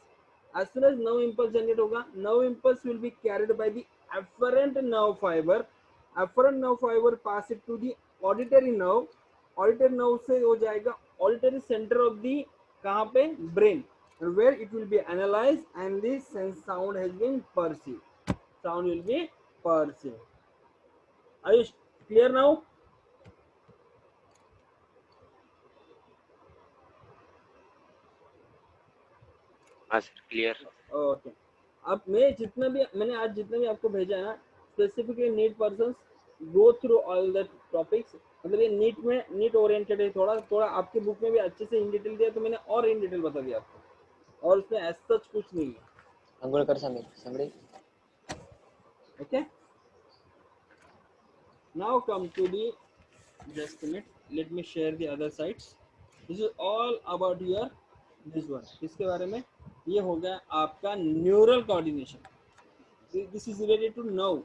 As soon as nerve impulse generate होगा, nerve impulse will be carried by the afferent nerve fiber. Afferent nerve fiber pass it to the auditory nerve. Auditory nerve से हो जाएगा auditory center of the कहाँ पे brain, where it will be analyzed and the sense sound has been perceived. Sound will be perceived. Are you clear now? हाँ सर क्लियर। ओके, अब मैंने आज जितना भी आपको भेजा है ना, specifically NEET persons go through all the topics. मतलब ये नीट ओरिएंटेड है, थोड़ा थोड़ा आपके बुक में भी अच्छे से इन डिटेल दिया, तो मैंने और इन डिटेल बता दिया आपको, और उसमें एज सच कुछ नहीं है। अंगुल कर समीर संगड़ी। Okay, now come to the, just minute, let me share the other sites. This is all about your this one. इसके बारे में ये हो गया आपका neural coordination. This is related to nerve.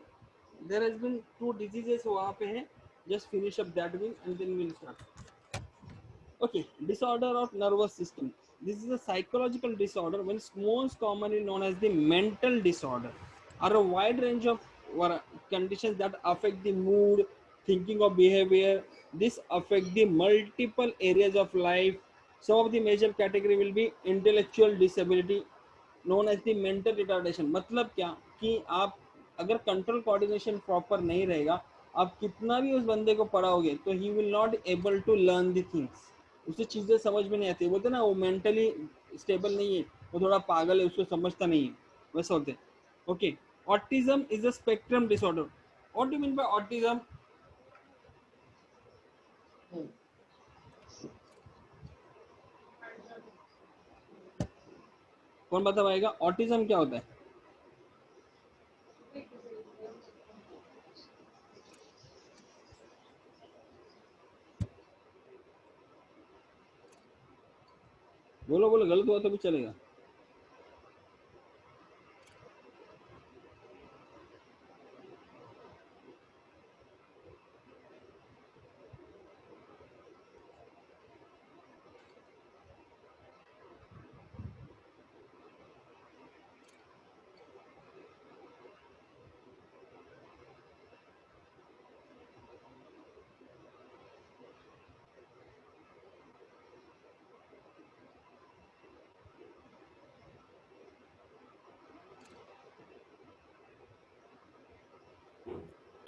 There has been 2 diseases वहाँ पे हैं, just finish up that one and then we'll start. Okay, disorder of nervous system. This is a psychological disorder when it's most commonly known as the mental disorder, are a wide range of conditions that affect the mood, thinking or behavior. This affect the multiple areas of life. Some of the major category will be intellectual disability, known as the mental retardation. मतलब क्या कि आप अगर कंट्रोल कोऑर्डिनेशन प्रॉपर नहीं रहेगा, आप कितना भी उस बंदे को पढ़ाओगे तो he will not able to learn the things, उसे चीज़ें समझ में नहीं आती। बोलते ना वो मेंटली स्टेबल नहीं है, वो थोड़ा पागल है, उसको समझता नहीं है, वैसा होते हैं। Okay, autism is a spectrum disorder. What do mean by autism? कौन बता पाएगा ऑटिज्म क्या होता है? बोलो बोलो, गलत हुआ तो भी चलेगा।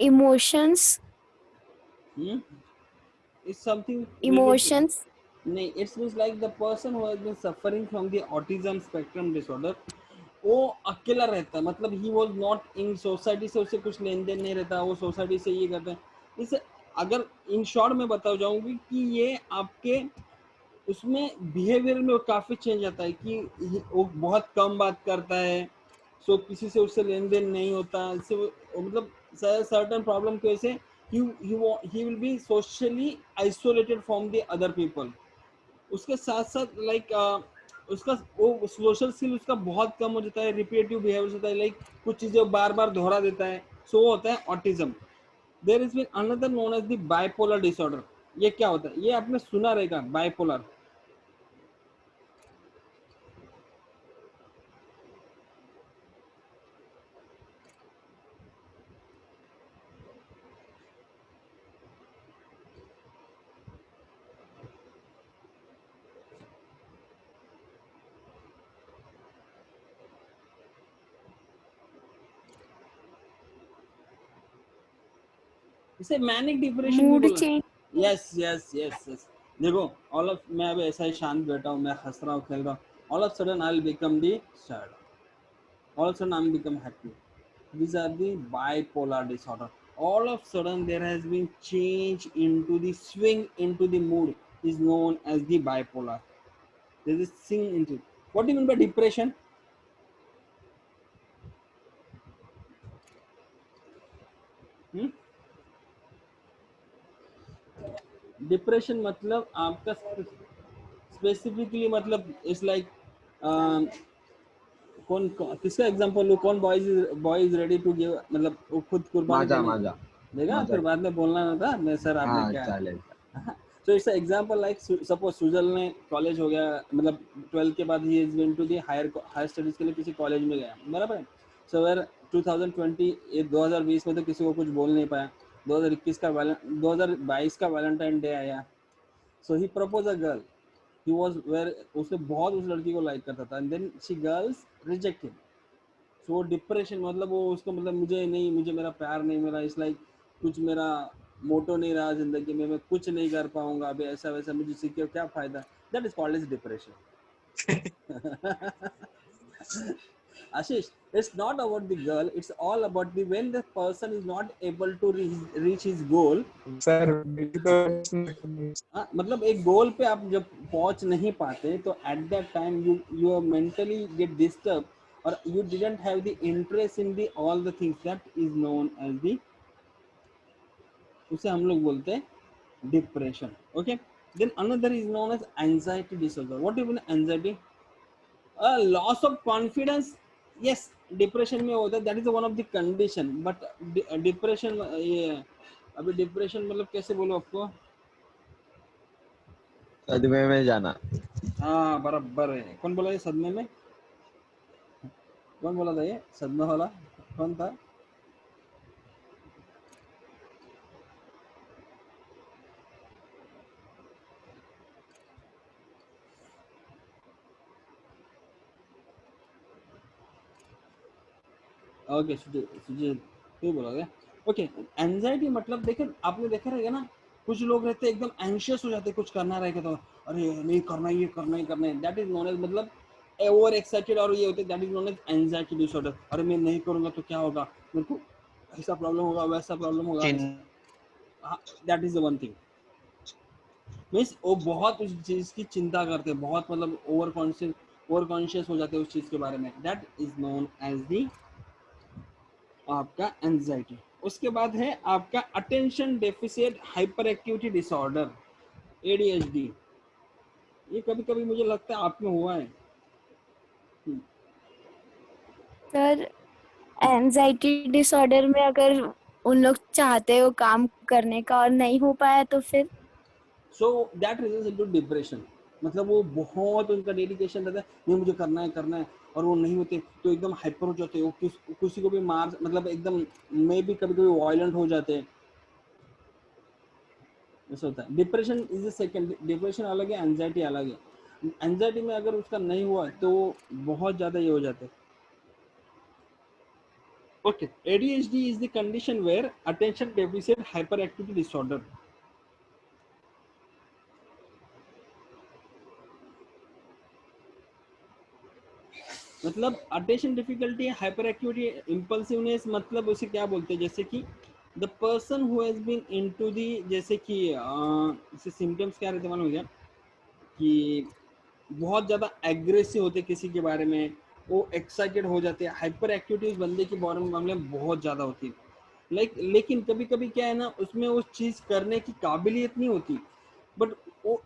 emotions It's something related to, emotions नहीं, it's means like the person who has been suffering from the autism spectrum disorder, वो अकेला रहता है। मतलब he was not in society से, उससे कुछ लेन देन नहीं रहता, वो सोसाइटी से ये करता है। इसे अगर इन शॉर्ट में बताओ जाऊंगी कि ये आपके उसमें बिहेवियर में काफ़ी चेंज आता है कि वो बहुत कम बात करता है, सो किसी से उससे लेन देन नहीं होता, इससे मतलब सर्टन प्रॉब्लम की वजह से he will be socially isolated from the other people। उसके साथ साथ लाइक उसका वो सोशल स्किल उसका बहुत कम हो जाता है, रिपीटेटिव बिहेवियर होता है, लाइक कुछ चीज़ें बार बार दोहरा देता है, सो वो होता है autism. There is been another known as the bipolar disorder. ये क्या होता है? ये आपने सुना रहेगा बाइपोलर। इसे मैनिक डिप्रेशन भी mood बोला। change yes yes yes yes. देखो ऑल ऑफ, मैं अभी ऐसा ही शांत बैठा हूँ, मैं हंस रहा हूँ, खेल रहा हूँ, all of sudden I will become the sad, all of sudden I will become happy. These are the bipolar disorder. All of sudden there has been change into the swing into the mood is known as the bipolar. There is swing into it. What do you mean by depression? Depression मतलब आपका स्पेसिफिकली मतलब इट्स लाइक कौन किसका एग्जांपल लो, कौन boy is ready to give, मतलब वो खुद कुर्बानी माझा देने माझा देगा, माझा फिर बाद में बोलना ना था मैं सर आपने हाँ क्या। चालेल so it's example like suppose Sujal ने कॉलेज हो गया, मतलब 12th के बाद he is going to the higher studies के लिए किसी कॉलेज में गया, बराबर है। सो वेयर 2020 ये 2020 में तो किसी को कुछ बोल नहीं पाया, 2022 का वैलेंटाइन डे आया, so he propose a girl, he was where, उसने बहुत उस लड़की को लाइक करता था, and then she girls rejected, so वो डिप्रेशन, मतलब वो उसको, मतलब मुझे नहीं, मुझे मेरा प्यार नहीं मिला, इस लाइक कुछ मेरा मोटो नहीं रहा जिंदगी में, मैं कुछ नहीं कर पाऊंगा अभी, ऐसा वैसा, मुझे सीख के क्या फायदा, that is called as depression. Ashish, it's not about the girl, it's all about the when the person is not able to reach his goal. Sir मेरी तो मतलब एक गोल पे आप जब पहुंच नहीं पाते तो at that time you mentally get disturb, और you didn't have the interest in the all the things, that is known as the, उसे हम लोग बोलते हैं depression. Okay, then another is known as anxiety disorder. What is anxiety? Loss of confidence. Yes, depression में होता है, that is one of the condition, but depression, ये अभी डिप्रेशन मतलब कैसे बोलो आपको, सदमे में जाना. हाँ बराबर है. कौन बोला ये सदमे में, कौन बोला था ये सदमा वाला, कौन था? ओके, सुजीत क्यों बोला गया. ओके, एंजाइटी मतलब देखिए, आपने देखा रहेगा ना, कुछ लोग रहते हैं एकदम एंशियस हो जाते हैं, कुछ करना रहेगा तो अरे नहीं करना, ये करना ही करना है, दैट इज नोन एज, मतलब ओवर एक्साइटेड, और ये होते हैं, that is known as anxiety disorder. अरे मैं नहीं करूंगा तो क्या होगा, मेरे को ऐसा प्रॉब्लम होगा, वैसा प्रॉब्लम होगा, that is the one thing. Means वो बहुत उस चीज की चिंता करते हैं, बहुत मतलब ओवर कॉन्शियस हो जाते हैं उस चीज के बारे में, that is known as the आपका एंजाइटी. उसके बाद है आपका attention deficit hyper activity disorder, ADHD. ये कभी कभी मुझे लगता है आप में हुआ है. सर एंजाइटी डिसऑर्डर में अगर उन लोग चाहते हो काम करने का और नहीं हो पाया तो फिर so that results into depression. मतलब वो बहुत उनका डेडिकेशन रहता है, नहीं मुझे करना है, और वो नहीं होते तो एकदम हाइपर हो जाते हैं, वो किसी को भी मार, मतलब एकदम में भी कभी कभी वायलेंट हो जाते हैं, ऐसा होता है. Depression is the second. Depression अलग है, एंजाइटी अलग है. एंजाइटी में अगर उसका नहीं हुआ तो बहुत ज़्यादा ये हो जाते हैं. Okay, ADHD is the condition where attention deficit hyperactivity disorder. मतलब attention difficulty, hyper activity, impulsiveness, मतलब उसे क्या बोलते हैं, जैसे कि the person who has been into the, जैसे कि इसे सिम्टम्स क्या रहते हैं मालूम हो गया, कि बहुत ज़्यादा एग्रेसिव होते किसी के बारे में, वो एक्साइटेड हो जाते हैं, हाइपर एक्टिविटी उस बंदे के बारे में मामले में बहुत ज़्यादा होती है. लेकिन कभी कभी क्या है ना, उसमें उस चीज़ करने की काबिलियत नहीं होती, but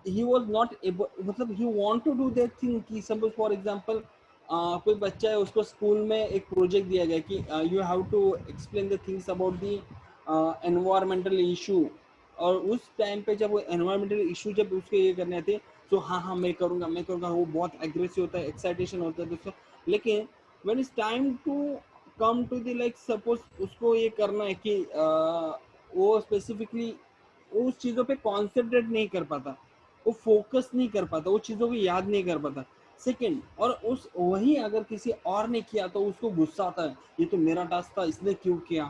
he was not able, मतलब he want to do that thing. कि सपोज फॉर एग्जाम्पल कोई बच्चा है, उसको स्कूल में एक प्रोजेक्ट दिया गया कि you have to explain the things about the environmental issue, और उस टाइम पे जब वो एनवायरमेंटल इशू जब उसके ये करने थे, तो हाँ मैं करूँगा, वो बहुत एग्रेसिव होता है, एक्साइटेशन होता है दोस्तों. लेकिन when it's time to come to the like, suppose उसको ये करना है कि वो स्पेसिफिकली उस चीज़ों पे कॉन्सेंट्रेट नहीं कर पाता, वो फोकस नहीं कर पाता, वो चीज़ों को याद नहीं कर पाता. सेकंड, और उस वही अगर किसी और ने किया तो उसको गुस्सा आता है, ये तो मेरा टास्क था, इसने क्यों किया.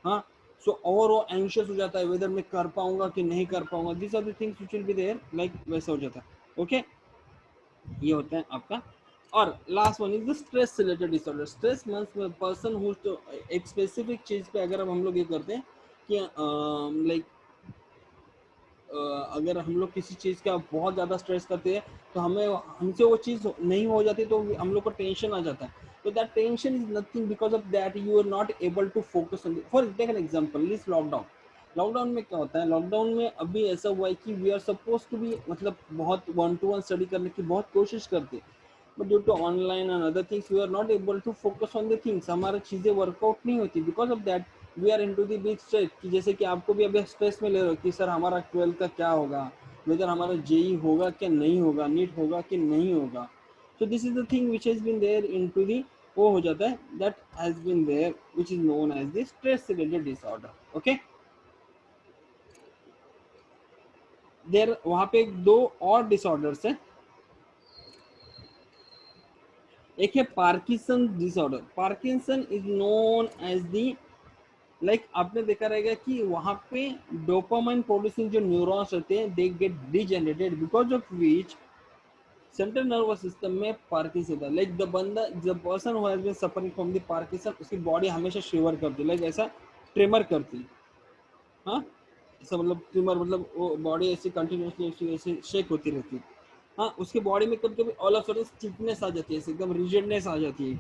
हाँ, सो और वो एंशियस हो जाता है, वेदर मैं कर पाऊंगा कि नहीं कर पाऊंगा. This are the things which will be there, like वैसा हो जाता है. ओके, ये होता है आपका. और last one is the stress related disorder. Stress means person who, तो एक स्पेसिफिक चीज पे अगर हम लोग ये करते हैं कि लाइक अगर हम लोग किसी चीज़ का बहुत ज़्यादा स्ट्रेस करते हैं तो हमसे वो चीज़ नहीं हो जाती, तो हम लोग को टेंशन आ जाता है. तो that tension is nothing, because of that you are not able to focus on. For take an example, this lockdown में क्या होता है, लॉकडाउन में अभी ऐसा हुआ है कि we are suppose to be, मतलब बहुत 1-to-1 स्टडी करने की बहुत कोशिश करते हैं, but due to online and other things we are not able to focus on the things. हमारी चीज़ें वर्कआउट नहीं होती, because of that we are into the big stress. कि जैसे कि आपको भी अभी स्ट्रेस में ले रहे हो कि सर हमारा 12th का क्या होगा, वेदर हमारा जेई होगा क्या नहीं होगा, नीट होगा कि नहीं होगा. So this is the thing which has been there into the वो हो जाता है, that has been there which is known as the stress related disorder. Okay, there वहां पे दो और डिसऑर्डर्स है. एक है Parkinson disorder. Parkinson is known as the, like आपने देखा रहेगा कि वहां पे डोपामाइन प्रोड्यूसिंग जो न्यूरॉन्स रहते हैं they get degenerated, because of which central nervous system में पार्किंसन होता है. Like the person who has been suffering from the Parkinson, उसकी बॉडी हमेशा शिवर करती है, लाइक ऐसा ट्रेमर करती है. हाँ, ऐसा मतलब ट्रिमर मतलब वो बॉडी ऐसी कंटिन्यूसली ऐसी ऐसी शेक होती रहती है. हाँ, उसकी बॉडी में कभी कभी ऑल ऑफ सडन स्टिफनेस आ जाती है, एकदम रिजिडनेस आ जाती है.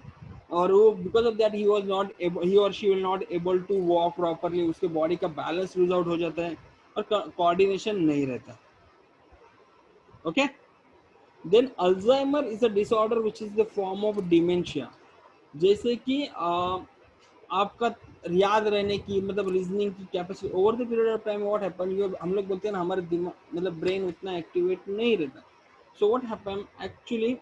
और वो बिकॉज ऑफ दैट ही और she will not able to walk properly. उसके बॉडी का बैलेंस लूज आउट हो जाता है और कोऑर्डिनेशन नहीं रहता. Okay, then Alzheimer is a disorder which is the form of dementia. जैसे कि आपका याद रहने की मतलब रीजनिंग की capacity over the period of time what happen, ये हम लोग बोलते हैं ना हमारे दिमाग मतलब ब्रेन उतना एक्टिवेट नहीं रहता. So what happen actually,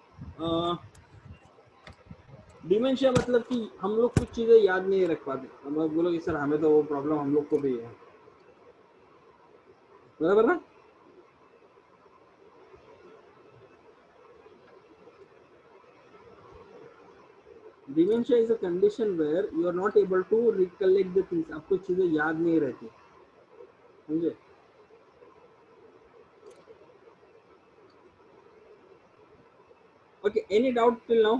dementia मतलब कि हम लोग कुछ चीजें याद नहीं रख पाते. हम लोग बोलोगे सर हमें तो वो प्रॉब्लम हम लोग को भी है, बराबर ना. Dementia is a condition where you are not able to recollect the things. आपको चीजें याद नहीं रहती, समझे. Okay, any doubt till now.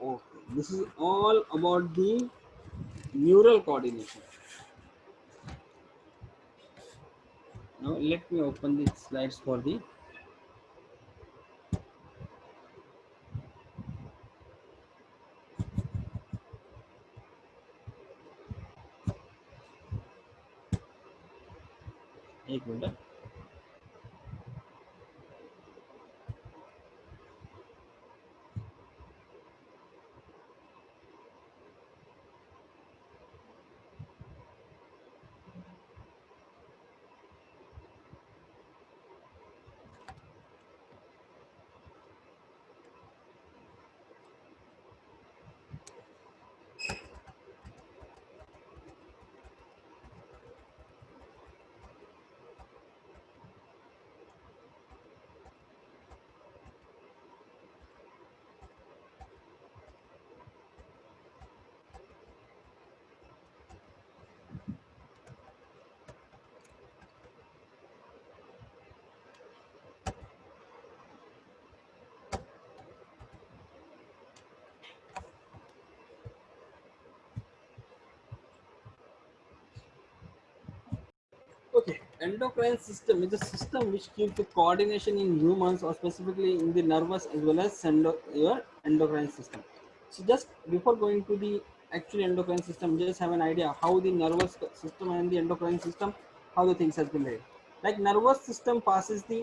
Okay, this is all about the neural coordination. Now let me open the slides for the. एक minute. Okay, endocrine system is a system which keeps the coordination in humans or specifically in the nervous as well as your endocrine system. So just before going to the actual endocrine system, just have an idea how the nervous system and the endocrine system, how the things has been made. Like nervous system passes the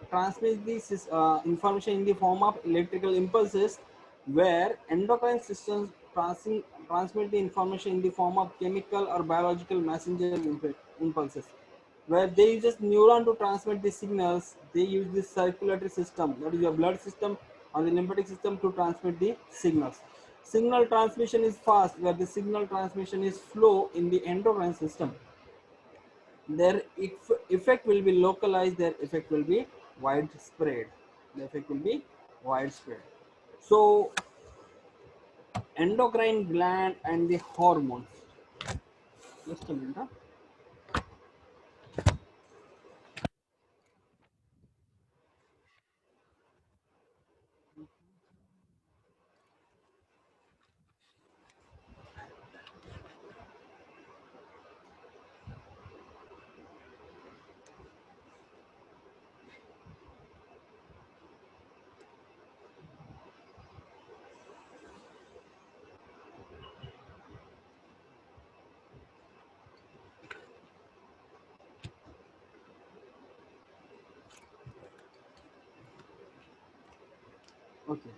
transmits the information in the form of electrical impulses, where endocrine systems transmit the information in the form of chemical or biological messenger impulses, where they use just neuron to transmit the signals. They use the circulatory system, that is your blood system or the lymphatic system, to transmit the signals. Signal transmission is fast, where the signal transmission is slow in the endocrine system. Their effect will be localized, their effect will be widespread. The effect will be widespread. So endocrine gland and the hormones. Just a minute. Huh? Okay.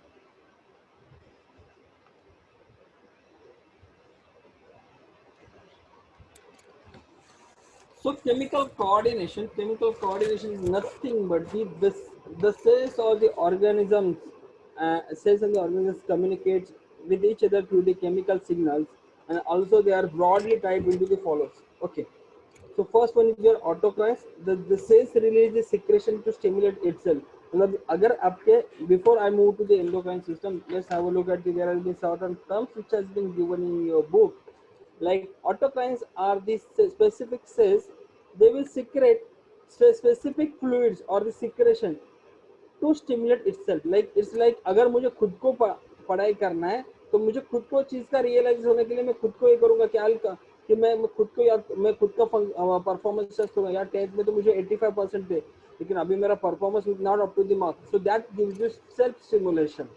So chemical coordination is nothing but the cells or the organisms, cells and the organisms communicate with each other through the chemical signals, and also they are broadly typed into the follows. Okay. So first one is your autocrines. The cells release the secretion to stimulate itself. मतलब अगर आपके before I move to the endocrine system, let's have a look at the, there have been certain terms which has been given in your book. Like autocrines are the specific cells, they will secrete specific fluids or the secretion to stimulate itself like it's like अगर मुझे खुद को पढ़ाई करना है तो मुझे खुद को चीज का रियलाइज होने के लिए मैं खुद को ये करूंगा क्या कि मैं खुद को यार मैं खुद का परफॉर्मेंस टेस्ट करूंगा यार 10th में तो मुझे 85% थे लेकिन अभी मेरा performance is not up to the mark so that gives you self stimulation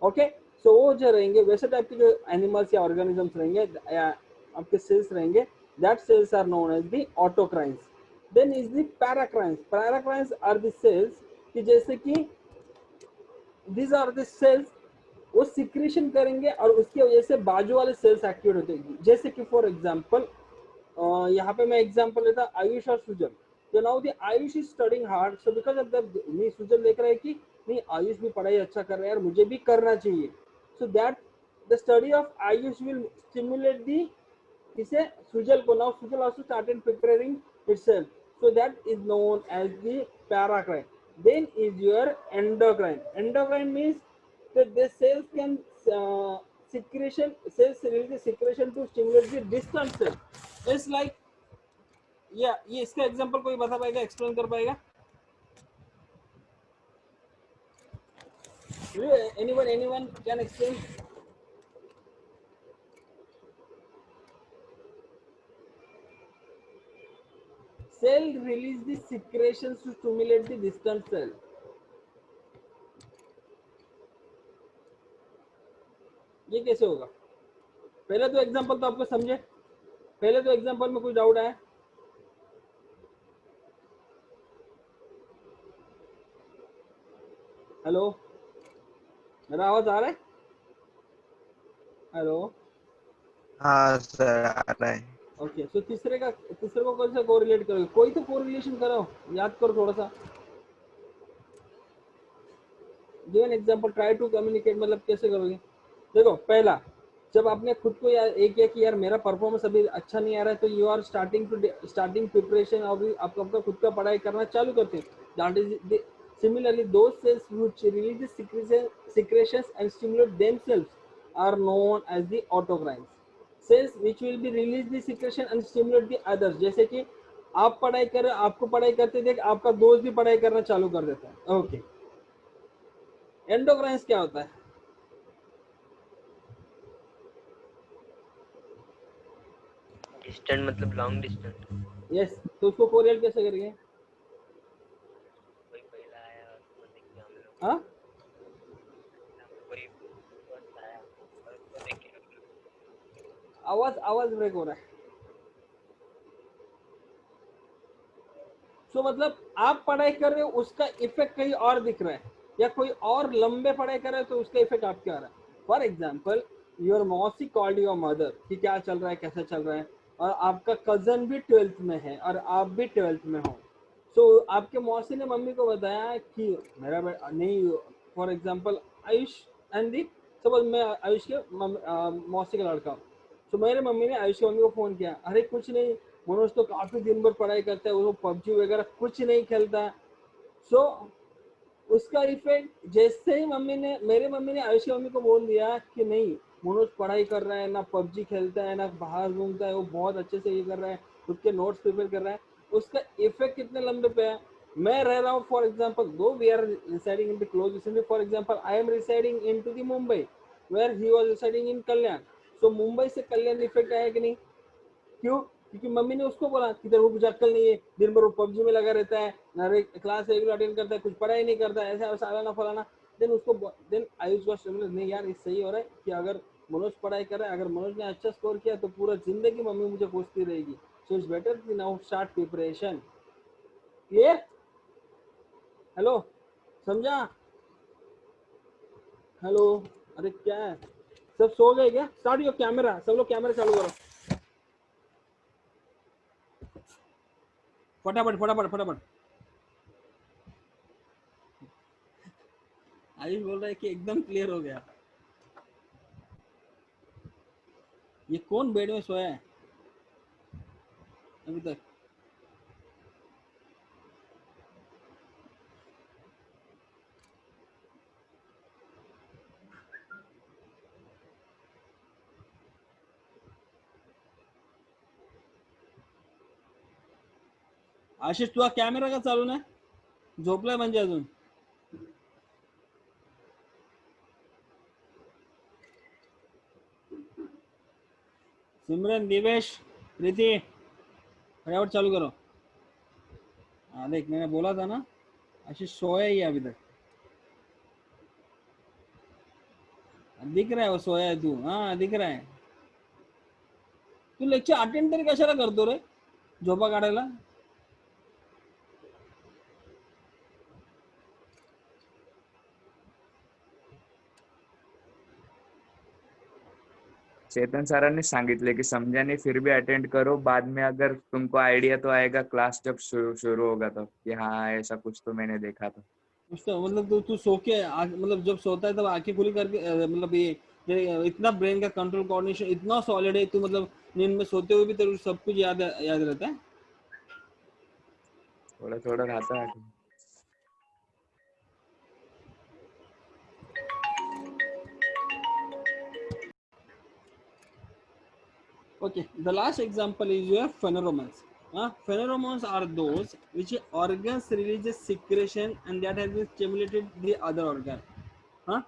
okay so वो जो रहेंगे वैसे टाइप के जो एनिमल्स या ऑर्गेनिजम्स रहेंगे या आपके सेल्स रहेंगे that cells are known as the autocrines then is the paracrines are the cells कि जैसे कि these are the cells वो सिक्रेशन करेंगे और उसकी वजह से बाजू वाले सेल्स एक्टिवेट होते हैं जैसे कि फॉर एग्जांपल यहाँ पे मैं एग्जांपल लेता आयुष और सुजल तो now the Ayush is studying hard so because of that नहीं सुजल देख रहा है कि नहीं आयुष भी पढ़ाई अच्छा कर रहा है यार मुझे भी करना चाहिए so that the study of Ayush will stimulate the इसे सुजल को now Sujal also started preparing itself so that is known as the paracrine then is your endocrine means that the cells can cells release the secretion to stimulate the distant cell it's like ये इसका एग्जांपल कोई बता पाएगा एक्सप्लेन कर पाएगा anyone can explain cell release the secretions to stimulate the distant cell ये कैसे होगा पहले तो एग्जांपल तो आपको समझे पहले तो एग्जांपल में कोई डाउट है हेलो मेरा आवाज आ रहा है हेलो हाँ सर आ रहा है ओके सो तीसरे को कैसे कोरिलेट करोगे कोई तो कोरिलेशन करो याद करो थोड़ा सा give an example try to communicate मतलब कैसे करोगे देखो पहला जब आपने खुद को यार एक किया कि यार मेरा परफॉर्मेंस अभी अच्छा नहीं आ रहा है तो यू आर स्टार्टिंग प्रिपरेशन और आप अपना खुद का पढ़ाई करना चालू करते हैं that is similarly those cells which release secretions and stimulate themselves are known as the autocrines cells which will be release the secretion and stimulate the others जैसे कि आप पढ़ाई कर रहे हो आपको पढ़ाई करते देख आपका दोस्त भी पढ़ाई करना चालू कर देता है ओके एंडोक्राइंस क्या होता है डिस्टेंट मतलब लॉन्ग डिस्टेंट यस तो उसको कोरिलेट कैसे करेंगे कोई पहला आया और उसको देख के हम लोग हाँ कोई फर्स्ट आया और उसको देख के हम लोग आवाज ब्रेक हो रहा है सो मतलब आप पढ़ाई कर रहे हो उसका इफेक्ट कहीं और दिख रहा है या कोई और लंबे पढ़ाई कर रहे हो तो उसका इफेक्ट आपके आ रहा है फॉर एग्जाम्पल योर मौसी कॉल्ड योर मदर कि क्या चल रहा है कैसा चल रहा है और आपका कजन भी 12th में है और आप भी 12th में हो सो आपके मौसी ने मम्मी को बताया कि मेरा नहीं for example Ayush and the suppose मैं आयुष के मौसी का लड़का हूँ तो मेरे मम्मी ने आयुष की मम्मी को फोन किया अरे कुछ नहीं मनोज तो काफी दिन भर पढ़ाई करता है वो पबजी वगैरह कुछ नहीं खेलता सो उसका इफेक्ट जैसे ही मेरे मम्मी ने आयुष की मम्मी को बोल दिया कि नहीं मनोज पढ़ाई कर रहा है ना पबजी खेलता है ना बाहर घूमता है वो बहुत अच्छे से ये कर रहा है खुद के नोट्स प्रिपेयर कर रहा है उसका इफेक्ट कितने लंबे पे है मैं रह रहा हूँ for example though we are residing in the close vicinity for example I am residing in to the Mumbai where he was residing in Kalyan so Mumbai से कल्याण इफेक्ट आया कि नहीं क्यों क्योंकि मम्मी ने उसको बोला कि तेरे को कुछ अक्ल नहीं है दिन भर वो पबजी में लगा रहता है ना क्लास रेगुलर अटेंड करता है कुछ पढ़ाई नहीं करता है ऐसा फलाना फलाना देन उसको देन आयुष वाज नहीं यार ये सही हो रहा है कि अगर मनोज पढ़ाई कर रहा है अगर मनोज ने अच्छा स्कोर किया तो पूरा जिंदगी मम्मी मुझे पूछती रहेगी सो इट्स बेटर कि now start preparation clear hello समझा हेलो, अरे क्या है, सब सो गए क्या? स्टार्ट योर कैमरा, सब लोग कैमरा चालू करो, फटाफट फटाफट फटाफट। आयुष बोल रहा है कि एकदम क्लियर हो गया। ये कौन बेड में सोया है अभी तक? आशिष तुझा कॅमेरा का चालू नाही? झोपलाय म्हणजे अजून? सिमरन, दिवेश, प्रीति, फटाफट चालू करो। हाँ देख, मैंने बोला था ना, आशीष सोया ही है अभी तक। दिख रहा है वो सोया है तू, हाँ दिख रहा है। तू लेक्चर अटेंड तरी कशाला करतो रे, झोपा काढायला? चेतन सरांनी सांगितले की समझा नहीं फिर भी अटेंड करो, बाद में अगर तुमको आइडिया तो आएगा क्लास जब शुरू होगा तो, कि हाँ ऐसा कुछ तो मैंने देखा था। कुछ तो मतलब तू सो के मतलब जब सोता है तब आंखें खुली करके मतलब ये इतना ब्रेन का कंट्रोल कोऑर्डिनेशन इतना सॉलिड है, तू मतलब नींद में सोते हुए भी तेरे को सब कुछ याद रहता है? थोड़ा थोड़ा रहता है। Okay, the last example is your pheromones. Pheromones are those which organs releases secretion and that has been stimulated the other organ. हाँ,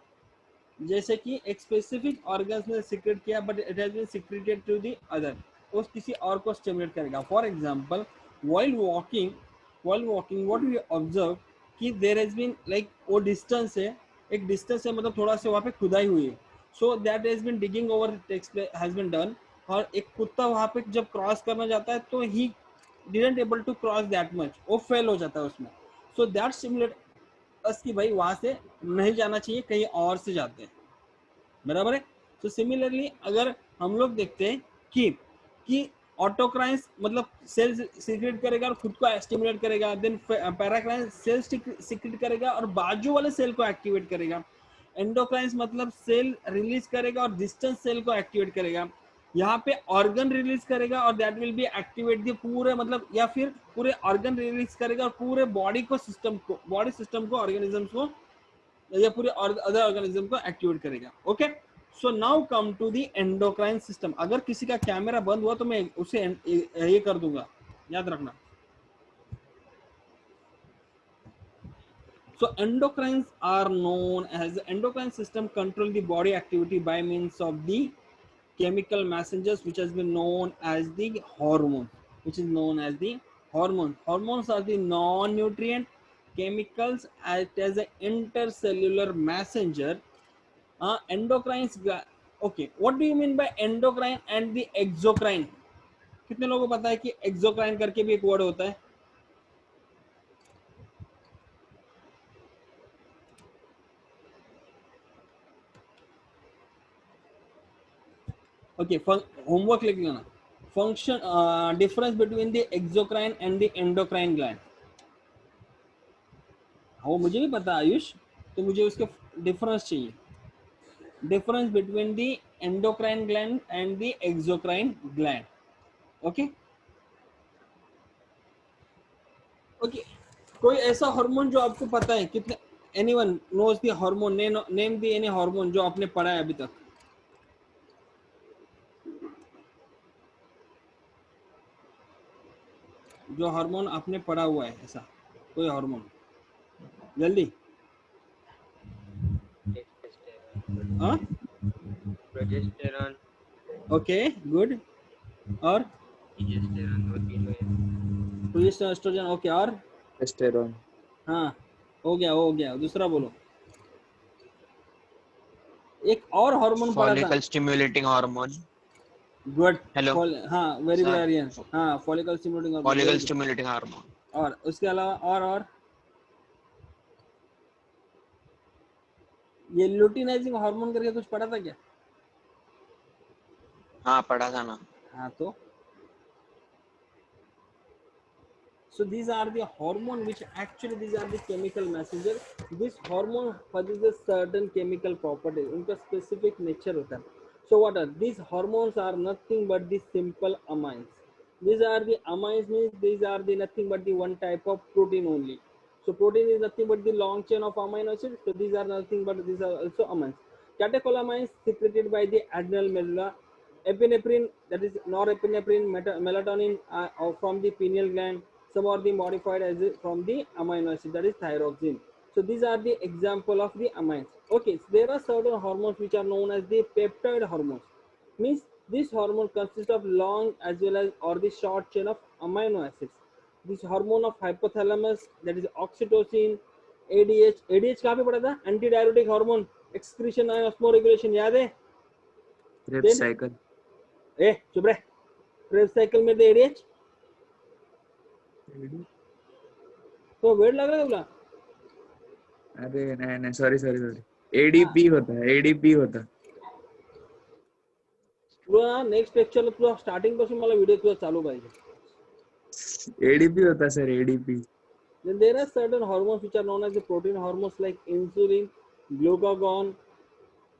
जैसे कि एक स्पेसिफिक ऑर्गन्स में सिक्रेट किया but it has been secreted to the other, उस किसी और को स्टिमुलेट करेगा। For example while walking what we observe कि देयर हैज बीन लाइक वो डिस्टेंस है, एक डिस्टेंस है मतलब थोड़ा सा वहाँ पे खुदाई हुई है, so that has been digging over text has been done, और एक कुत्ता वहाँ पे जब क्रॉस करना जाता है तो he didn't able to cross that much, वो फेल हो जाता है उसमें। सो दैट स्टिमुलेट अस कि भाई वहां से नहीं जाना चाहिए, कहीं और से जाते हैं, बराबर है। तो सिमिलरली अगर हम लोग देखते हैं कि ऑटोक्राइन्स मतलब सेल सीक्रेट करेगा और खुद को स्टिमुलेट करेगा, देन पैराक्राइन्स सेल सीक्रेट करेगा और बाजू वाले सेल को एक्टिवेट करेगा, एंडोक्राइन्स मतलब सेल रिलीज करेगा और डिस्टेंस सेल को एक्टिवेट करेगा, यहाँ पे ऑर्गन रिलीज करेगा और दैट विल बी एक्टिवेट दी पूरे मतलब, या फिर पूरे ऑर्गन रिलीज करेगा और पूरे बॉडी सिस्टम को ऑर्गेनिज्म को या पूरे अदर ऑर्गेनिज्म को एक्टिवेट करेगा। Okay, so now come to the endocrine system. अगर किसी का कैमरा बंद हुआ तो मैं उसे ये कर दूंगा, याद रखना। So endocrines are known as the endocrine system control the body activity by means of the chemical messengers which has been known as the hormone, hormones are the non-nutrient chemicals act as an intercellular messenger. Endocrines, okay, what do you mean by endocrine and the exocrine? कितने लोगों को पता है कि exocrine करके भी एक वर्ड होता है? Okay, homework लिख लेना। Function difference between the exocrine and the endocrine gland. वो मुझे भी पता आयुष, तो मुझे उसके डिफरेंस चाहिए। Difference between the endocrine gland and the exocrine gland. Okay. Okay. कोई ऐसा हार्मोन जो आपको पता है? कितने anyone knows the hormone? Name the any hormone जो आपने पढ़ा है अभी तक। जो हार्मोन आपने पढ़ा हुआ है ऐसा कोई हार्मोन, जल्दी। हाँ, प्रोजेस्टेरॉन, ओके गुड, और प्रोजेस्टेरॉन, एस्ट्रोजन, ओके, और टेस्टेरोन। हाँ हो गया, दूसरा बोलो। एक और हार्मोन पढ़ा था, follicle stimulating hormone. Good, hello, हाँ वेरी गुड आर्यन, हाँ follicle stimulating hormone, follicle stimulating hormone. और उसके अलावा और ये ल्यूटिनाइजिंग हार्मोन करके कुछ पढ़ा था क्या? हाँ पढ़ा था ना। हाँ तो so these are the hormone which actually these are the chemical messenger. This hormone possesses certain chemical properties, उनका specific nature होता है. So what are these hormones? Are nothing but the simple amines. These are the amines, means these are the nothing but the one type of protein only. So protein is nothing but the long chain of amino acids. So these are nothing but these are also amines. Catecholamines secreted by the adrenal medulla. Epinephrine, that is norepinephrine, melatonin from the pineal gland. Some are the modified as from the amino acid, that is thyroxine. So these are the example of the amines. Okay, so there are certain hormones which are known as the peptide hormones. Means this hormone consists of long as well as or the short chain of amino acids. This hormone of hypothalamus, that is oxytocin, ADH. ADH कहाँ पे पढ़ा था? Anti diuretic hormone, excretion and osmoregulation, याद है? Krebs cycle. ए चुप रहे, क्रेब्स साइकिल में एडीएच तो वेट लग रहा है बोला। अरे नहीं नहीं, सॉरी सॉरी सॉरी, एडीपी होता है, एडीपी होता है। तुला नेक्स्ट लेक्चर तुला स्टार्टिंग पासून मला व्हिडिओ तुला चालू पाहिजे। एडीपी होता sir, ADP. Then there are certain hormones which are known as the protein hormones like insulin, glucagon,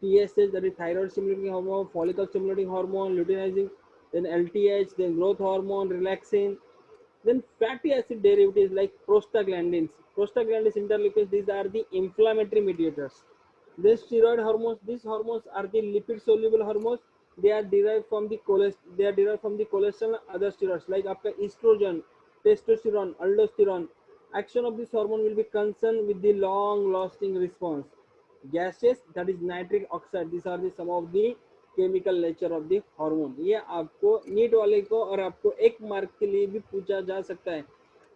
TSH, that is thyroid stimulating hormone, follicle stimulating hormone, luteinizing, then LTH, then growth hormone, relaxin, then fatty acid derivatives like prostaglandins. Prostaglandins, interleukins, these are the inflammatory mediators. Then steroid hormones, these hormones are the lipid soluble hormones. They are derived from the cholesterol and other steroids like आपका estrogen, testosterone, aldosterone. Action of this hormone will be concerned with the long lasting response. Gases, that is nitric oxide, these are the some of the chemical nature of the hormone. ये आपको नीट वाले को और आपको एक मार्क के लिए भी पूछा जा सकता है.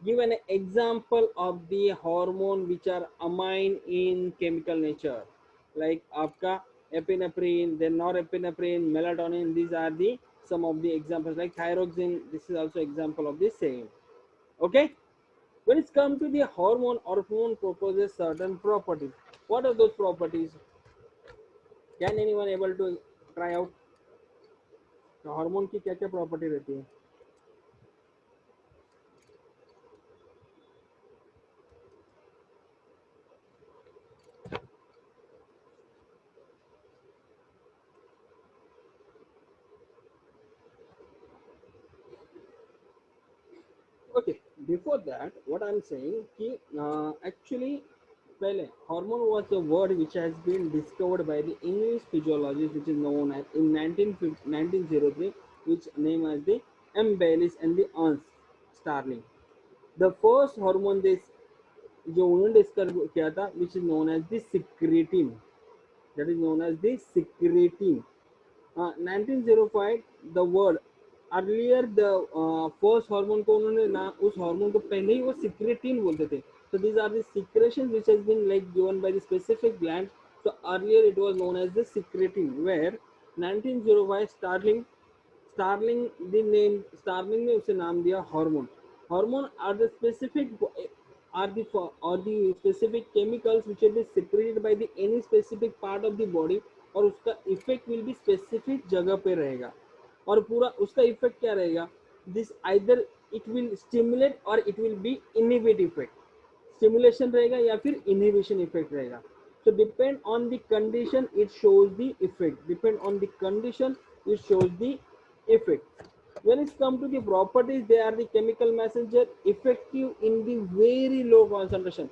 Give an example of the hormone which are amine in chemical nature, like आपका epinephrine, then norepinephrine, melatonin, these are the some of the examples like thyroxine. This is also example of the same. Okay, when it's come to the hormone proposes certain properties. What are those properties? Can anyone able to try out? तो हार्मोन की क्या क्या प्रॉपर्टी रहती है? Okay, before that what I'm saying कि actually पहले hormone was a word which has been discovered by the English physiologist which is known as in 1903, which named as the M. Baylis and the Ernst Starling. The first hormone this जो उन्होंने डिस्कवर किया था which is known as the secretin, that is known as the secretin. 1905 the word earlier the first hormone को उन्होंने ना उस हार्मोन को पहले ही वो secretin बोलते थे. So these are the secretions which has been like given by the specific gland. So earlier it was known as the secretin, where 1905 Starling the name Starling ने उसे नाम दिया hormone. Hormone are the specific specific chemicals which will be secreted by the any specific part of the body और उसका इफेक्ट विल बी स्पेसिफिक जगह पे रहेगा. और पूरा उसका इफेक्ट क्या रहेगा? This either it will stimulate और it will be inhibit effect. Stimulation रहेगा या फिर इनहिबिशन इफेक्ट रहेगा. So depend on the condition it shows the effect. Depend on the condition it shows the effect. When it comes to the properties, they are the chemical messenger, effective in the very low concentration.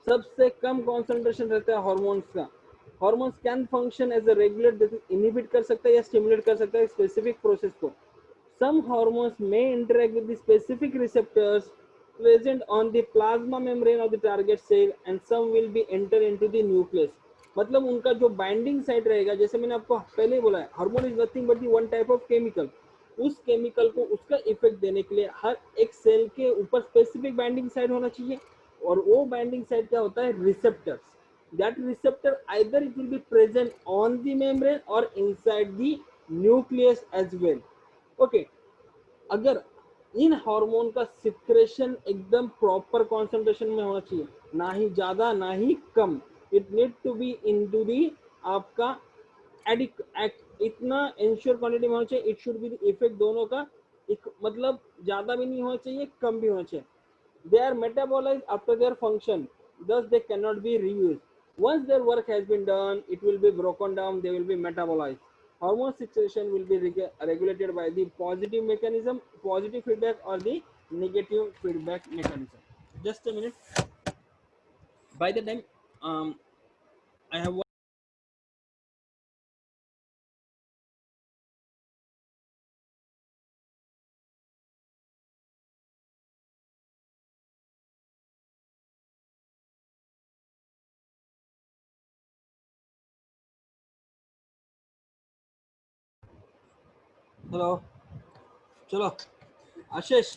सबसे कम concentration रहता है hormones का. Hormones can function as a regulator, that is inhibit कर सकता है या stimulate कर सकता है specific process को. Some hormones may interact with the specific receptors present on the plasma membrane of the target cell and some will be enter into the nucleus. मतलब उनका जो बाइंडिंग साइट रहेगा, जैसे मैंने आपको पहले ही बोला है, hormone is nothing but the one type of chemical. उस केमिकल को उसका इफेक्ट देने के लिए हर एक सेल के ऊपर स्पेसिफिक बाइंडिंग साइट होना चाहिए. और वो बाइंडिंग साइट क्या होता है? Receptors. That receptor either it will be present on the membrane or inside the nucleus as well. Okay, अगर इन हार्मोन का सिक्रेशन एकदम प्रॉपर कॉन्सेंट्रेशन में होना चाहिए, ना ही ज्यादा ना ही कम. It need to be into the आपका इतना इंश्योर क्वांटिटी में होना चाहिए, it should be the effect दोनों का एक मतलब ज्यादा भी नहीं होना चाहिए, कम भी होना चाहिए. They are metabolized after their function, thus they cannot be reused. Once their work has been done, it will be broken down, they will be metabolized. Hormone situation will be regulated by the positive mechanism, positive feedback, or the negative feedback mechanism. Just a minute. By the time I have hello, चलो आशीष.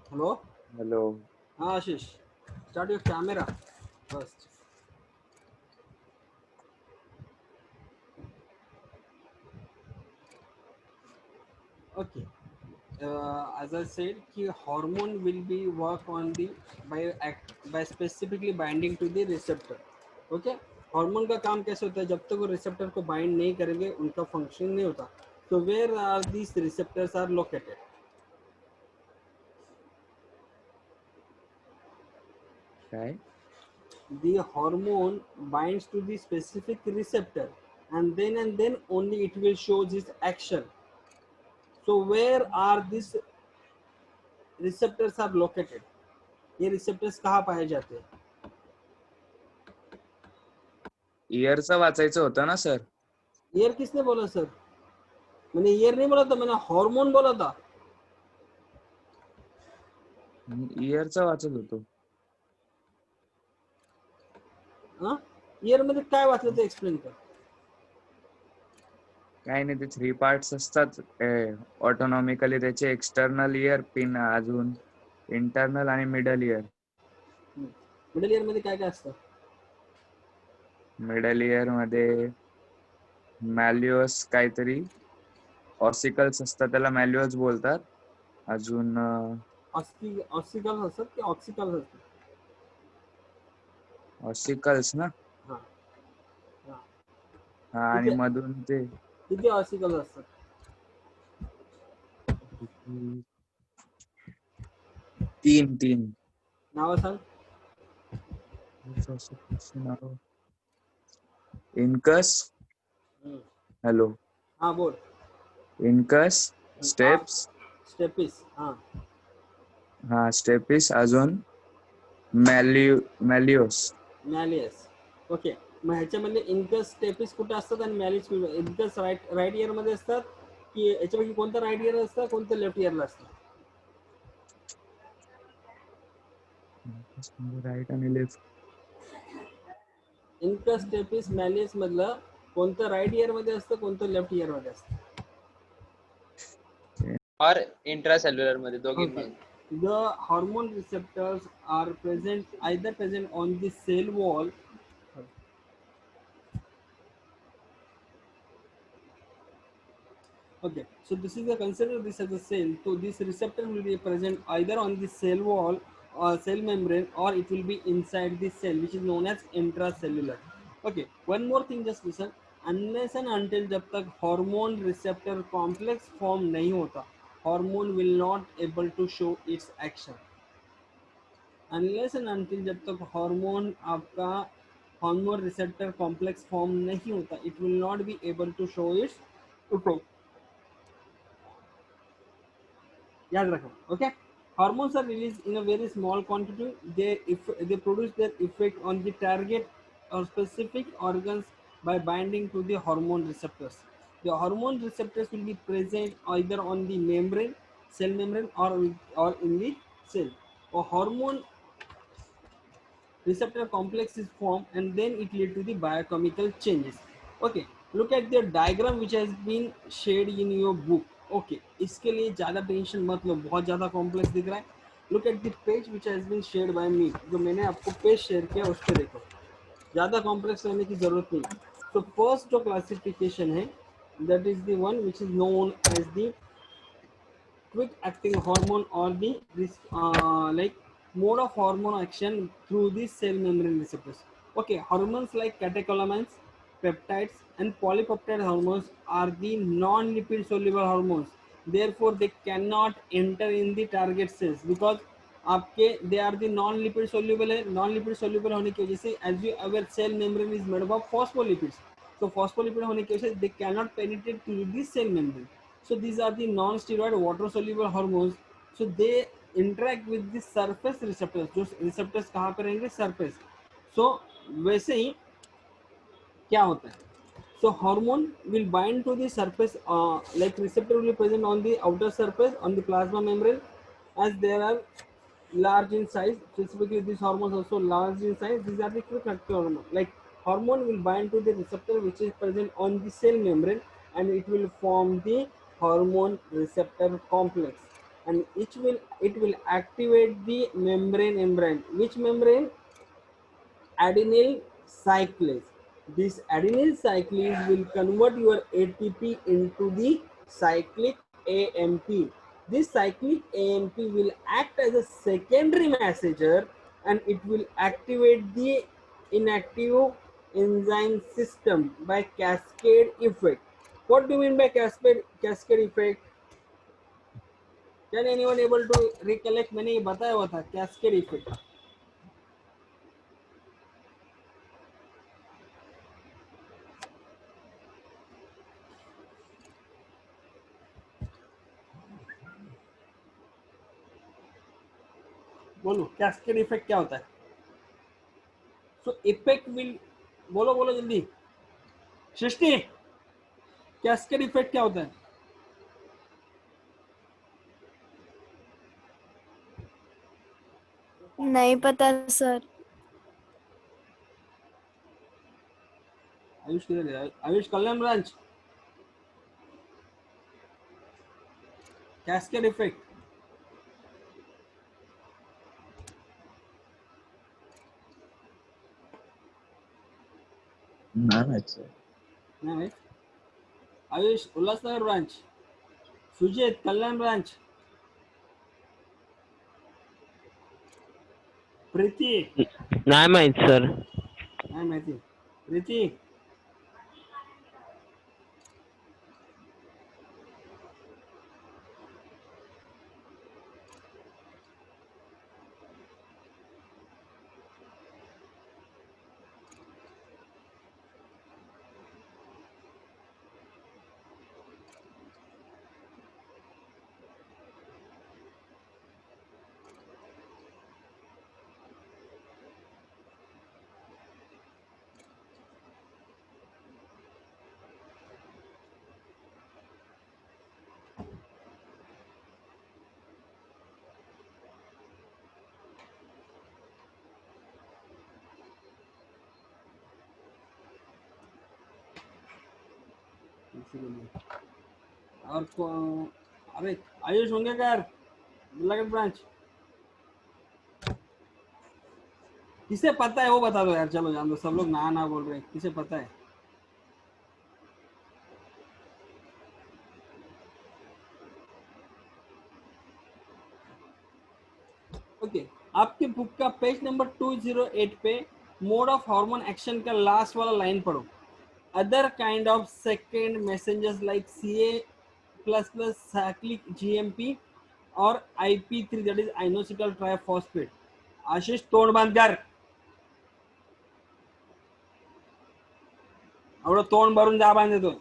Hello. हेलो. हाँ आशीष, start your camera first. Okay. As I said कि hormone will be work on the by specifically binding to the receptor. Okay. Hormone का काम कैसे होता है, जब तक वो रिसेप्टर को बाइंड नहीं करेंगे उनका फंक्शन नहीं होता. So where are these receptors are located? क्या है? The hormone binds to the specific receptor and then only it will show this action. So where are these receptors are located? ये receptors कहाँ पाए जाते हैं? ईयरचं वाचायचं होतं ना सर. ईयर किसने बोला सर? मैंने ईयर नहीं बोला था, मैंने हार्मोन बोला था. ईयरचं वाचत होतो. हाँ, ईयर मध्ये काय वाचलं ते एक्सप्लेन कर. काही नाही, ते 3 पार्ट्स असतात ऑटोनॉमिकली. त्याचे एक्सटर्नल इयर, पिन अजून इंटरनल आणि मिडल इयर. मिडल इयर मध्ये काय काय असतं? मिडल इयर मध्ये मॅल्युअस काहीतरी ऑसिकल्स असतात, त्याला मॅल्युअस बोलतात. अजून ऑक्सिकल्स असतात की ऑक्सिकल्स असतात? ऑसिकल्स ना. हा हा. हा, आणि किती मधून ते किती ऑक्सिकल्स असतात? 3 नाव सांग. इनकस. हॅलो. हा बोल. Incus, steps. स्टेपिस. हा हा, स्टेपिस. अजून मॅल्युअस. मॅलियस. ओके. मग ह्याच्यामध्ये इनकस स्टेपिस कुठे असतात आणि मॅलिस इनकस राईट इयर मध्ये असतात की याच्यापैकी कोणतं राईट इयर असतं, कोणतं लेफ्ट इयरला असतं? राईट आणि लेफ्ट. इनकस स्टेपिस मॅलियस मधलं कोणतं राईट इयर मध्ये असतं, कोणतं लेफ्ट इयर मध्ये असतं? और इंट्रासेल्युलर मध्ये दोघींमध्ये. The hormone receptors are either present on the cell wall. Okay, so this is consider this as a cell. So this receptor will be present either on the cell wall or cell membrane, or it will be inside the cell, which is known as intracellular. Okay, one more thing, just listen. Unless and until जब तक hormone receptor complex form नहीं होता, hormone will not able to show its action. Unless and until जब तक हार्मोन आपका हार्मोन रिसेप्टर कॉम्प्लेक्स फॉर्म नहीं होता, it will not be able to show its effect. याद रखो. Okay. Hormones are released in a very small quantity. They produce their effect on the target or specific organs by binding to the hormone receptors. The hormone receptors will be present either on the membrane, cell membrane, or in the cell. A hormone receptor complex is formed and then it lead to the biochemical changes. Okay, look at the diagram which has been shared in your book. Okay, इसके लिए ज़्यादा टेंशन मत लो, बहुत ज़्यादा कॉम्प्लेक्स दिख रहा है. Look at the page which has been shared by me. जो मैंने आपको पेज शेयर किया उस पर देखो, ज़्यादा कॉम्प्लेक्स रहने की ज़रूरत नहीं. So first जो क्लासिफिकेशन है, that is the one which is known as the quick acting hormone or the this like mode of hormone action through the cell membrane receptors. Okay, hormones like catecholamines, peptides, and polypeptide hormones are the non-lipid soluble hormones. Therefore, they cannot enter in the target cells because आपके they are the non lipid soluble है. नॉन लिपिड सोल्यूबल होने की वजह से as you our cell membrane is made up of phospholipids. So phospholipid होने की वजह से they cannot penetrate through the cell membrane. So these are the non-steroid water soluble hormones. So they interact with the surface receptors. जो receptors कहाँ पे रहेंगे? Surface. So वैसे ही क्या होता है? So hormone will bind to the surface, like receptor will be present on the outer surface on the plasma membrane, as there are large in size. Specifically, these hormones also large in size. These are the quick acting hormone. Like hormone will bind to the receptor which is present on the cell membrane, and it will form the hormone receptor complex, and it will activate the membrane. Which membrane? Adenyl cyclase. This adenyl cyclase will convert your ATP into the cyclic AMP. This cyclic AMP will act as a secondary messenger, and it will activate the inactive enzyme system by cascade effect. What do you mean by cascade effect? Can anyone able to recollect? मैंने ये बताया हुआ था cascade effect. बोलो कैस्केड इफेक्ट क्या होता है? सो इफेक्ट विल बोलो बोलो जल्दी. सृष्टि, कैस्केड इफेक्ट क्या होता है? नहीं पता सर. आयुष किधर है? आयुष कल्याण ब्रांच. कैस्केड इफेक्ट नाही सर. नाही. आयुष उल्हासनगर ब्रांच. सुजित कल्याण ब्रांच. प्रीती नाही माहित सर. नाही माहिती. प्रीती और अरे आयुष होंगे कर लगन ब्रांच. किसे पता है वो बता दो यार. चलो जान दो, सब लोग ना बोल रहे हैं. किसे पता है? ओके आपके बुक का पेज नंबर 208 पे मोड ऑफ हार्मोन एक्शन का लास्ट वाला लाइन पढ़ो. Other kind of second messengers like CA++ cyclic GMP और IP3 दैट इज आइनोसिटल ट्राइफॉस्फेट. आशीष तोड़ बंद कर. एवढं तोंड भरून जा बांधे तो.